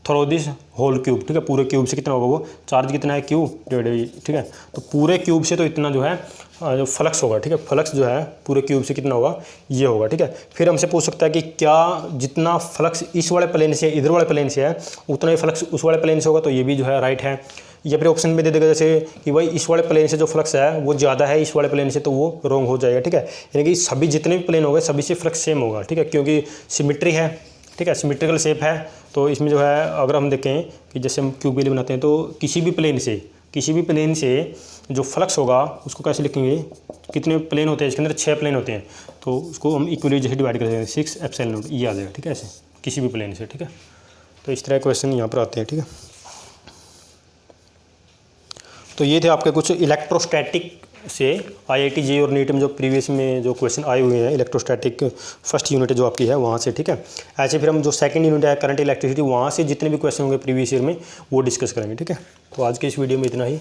थ्रू दिस होल क्यूब, ठीक है, पूरे क्यूब से कितना होगा, वो चार्ज कितना है क्यू डिवाइडेड, ठीक है, तो पूरे क्यूब से तो इतना जो है जो फ्लक्स होगा, ठीक है, फ्लक्स जो है पूरे क्यूब से कितना होगा ये होगा, ठीक है। फिर हमसे पूछ सकता है कि क्या जितना फ्लक्स इस वाले प्लेन से इधर वाले प्लेन से है उतना ही फ्लक्स उस वाले प्लेन से होगा, तो ये भी जो है राइट है। या फिर ऑप्शन में दे देगा जैसे कि भाई इस वाले प्लेन से जो फ्लक्स है वो ज़्यादा है इस वाले प्लेन से, तो वो रॉन्ग हो जाएगा, ठीक है, यानी कि सभी जितने भी प्लेन हो गए सभी से फ्लक्स सेम होगा, ठीक है, क्योंकि सिमिट्री है, ठीक है, सिमेट्रिकल शेप है। तो इसमें जो है अगर हम देखें कि जैसे हम क्यूब बेली बनाते हैं तो किसी भी प्लेन से जो फ्लक्स होगा उसको कैसे लिखेंगे, कितने प्लेन होते हैं इसके अंदर, 6 प्लेन होते हैं, तो उसको हम इक्वली जैसे डिवाइड कर देंगे 6 एप्सिलॉन नॉट ये आ जाएगा, ठीक है, ऐसे किसी भी प्लेन से, ठीक है। तो इस तरह क्वेश्चन यहाँ पर आते हैं, ठीक है। तो ये थे आपके कुछ इलेक्ट्रोस्टैटिक से IIT JEE और नीट में जो प्रीवियस में जो क्वेश्चन आए हुए हैं, इलेक्ट्रोस्टैटिक फर्स्ट यूनिट जो आपकी है वहाँ से, ठीक है। ऐसे फिर हम जो सेकंड यूनिट है करंट इलेक्ट्रिसिटी, वहाँ से जितने भी क्वेश्चन होंगे प्रीवियस ईयर में वो डिस्कस करेंगे, ठीक है। तो आज के इस वीडियो में इतना ही।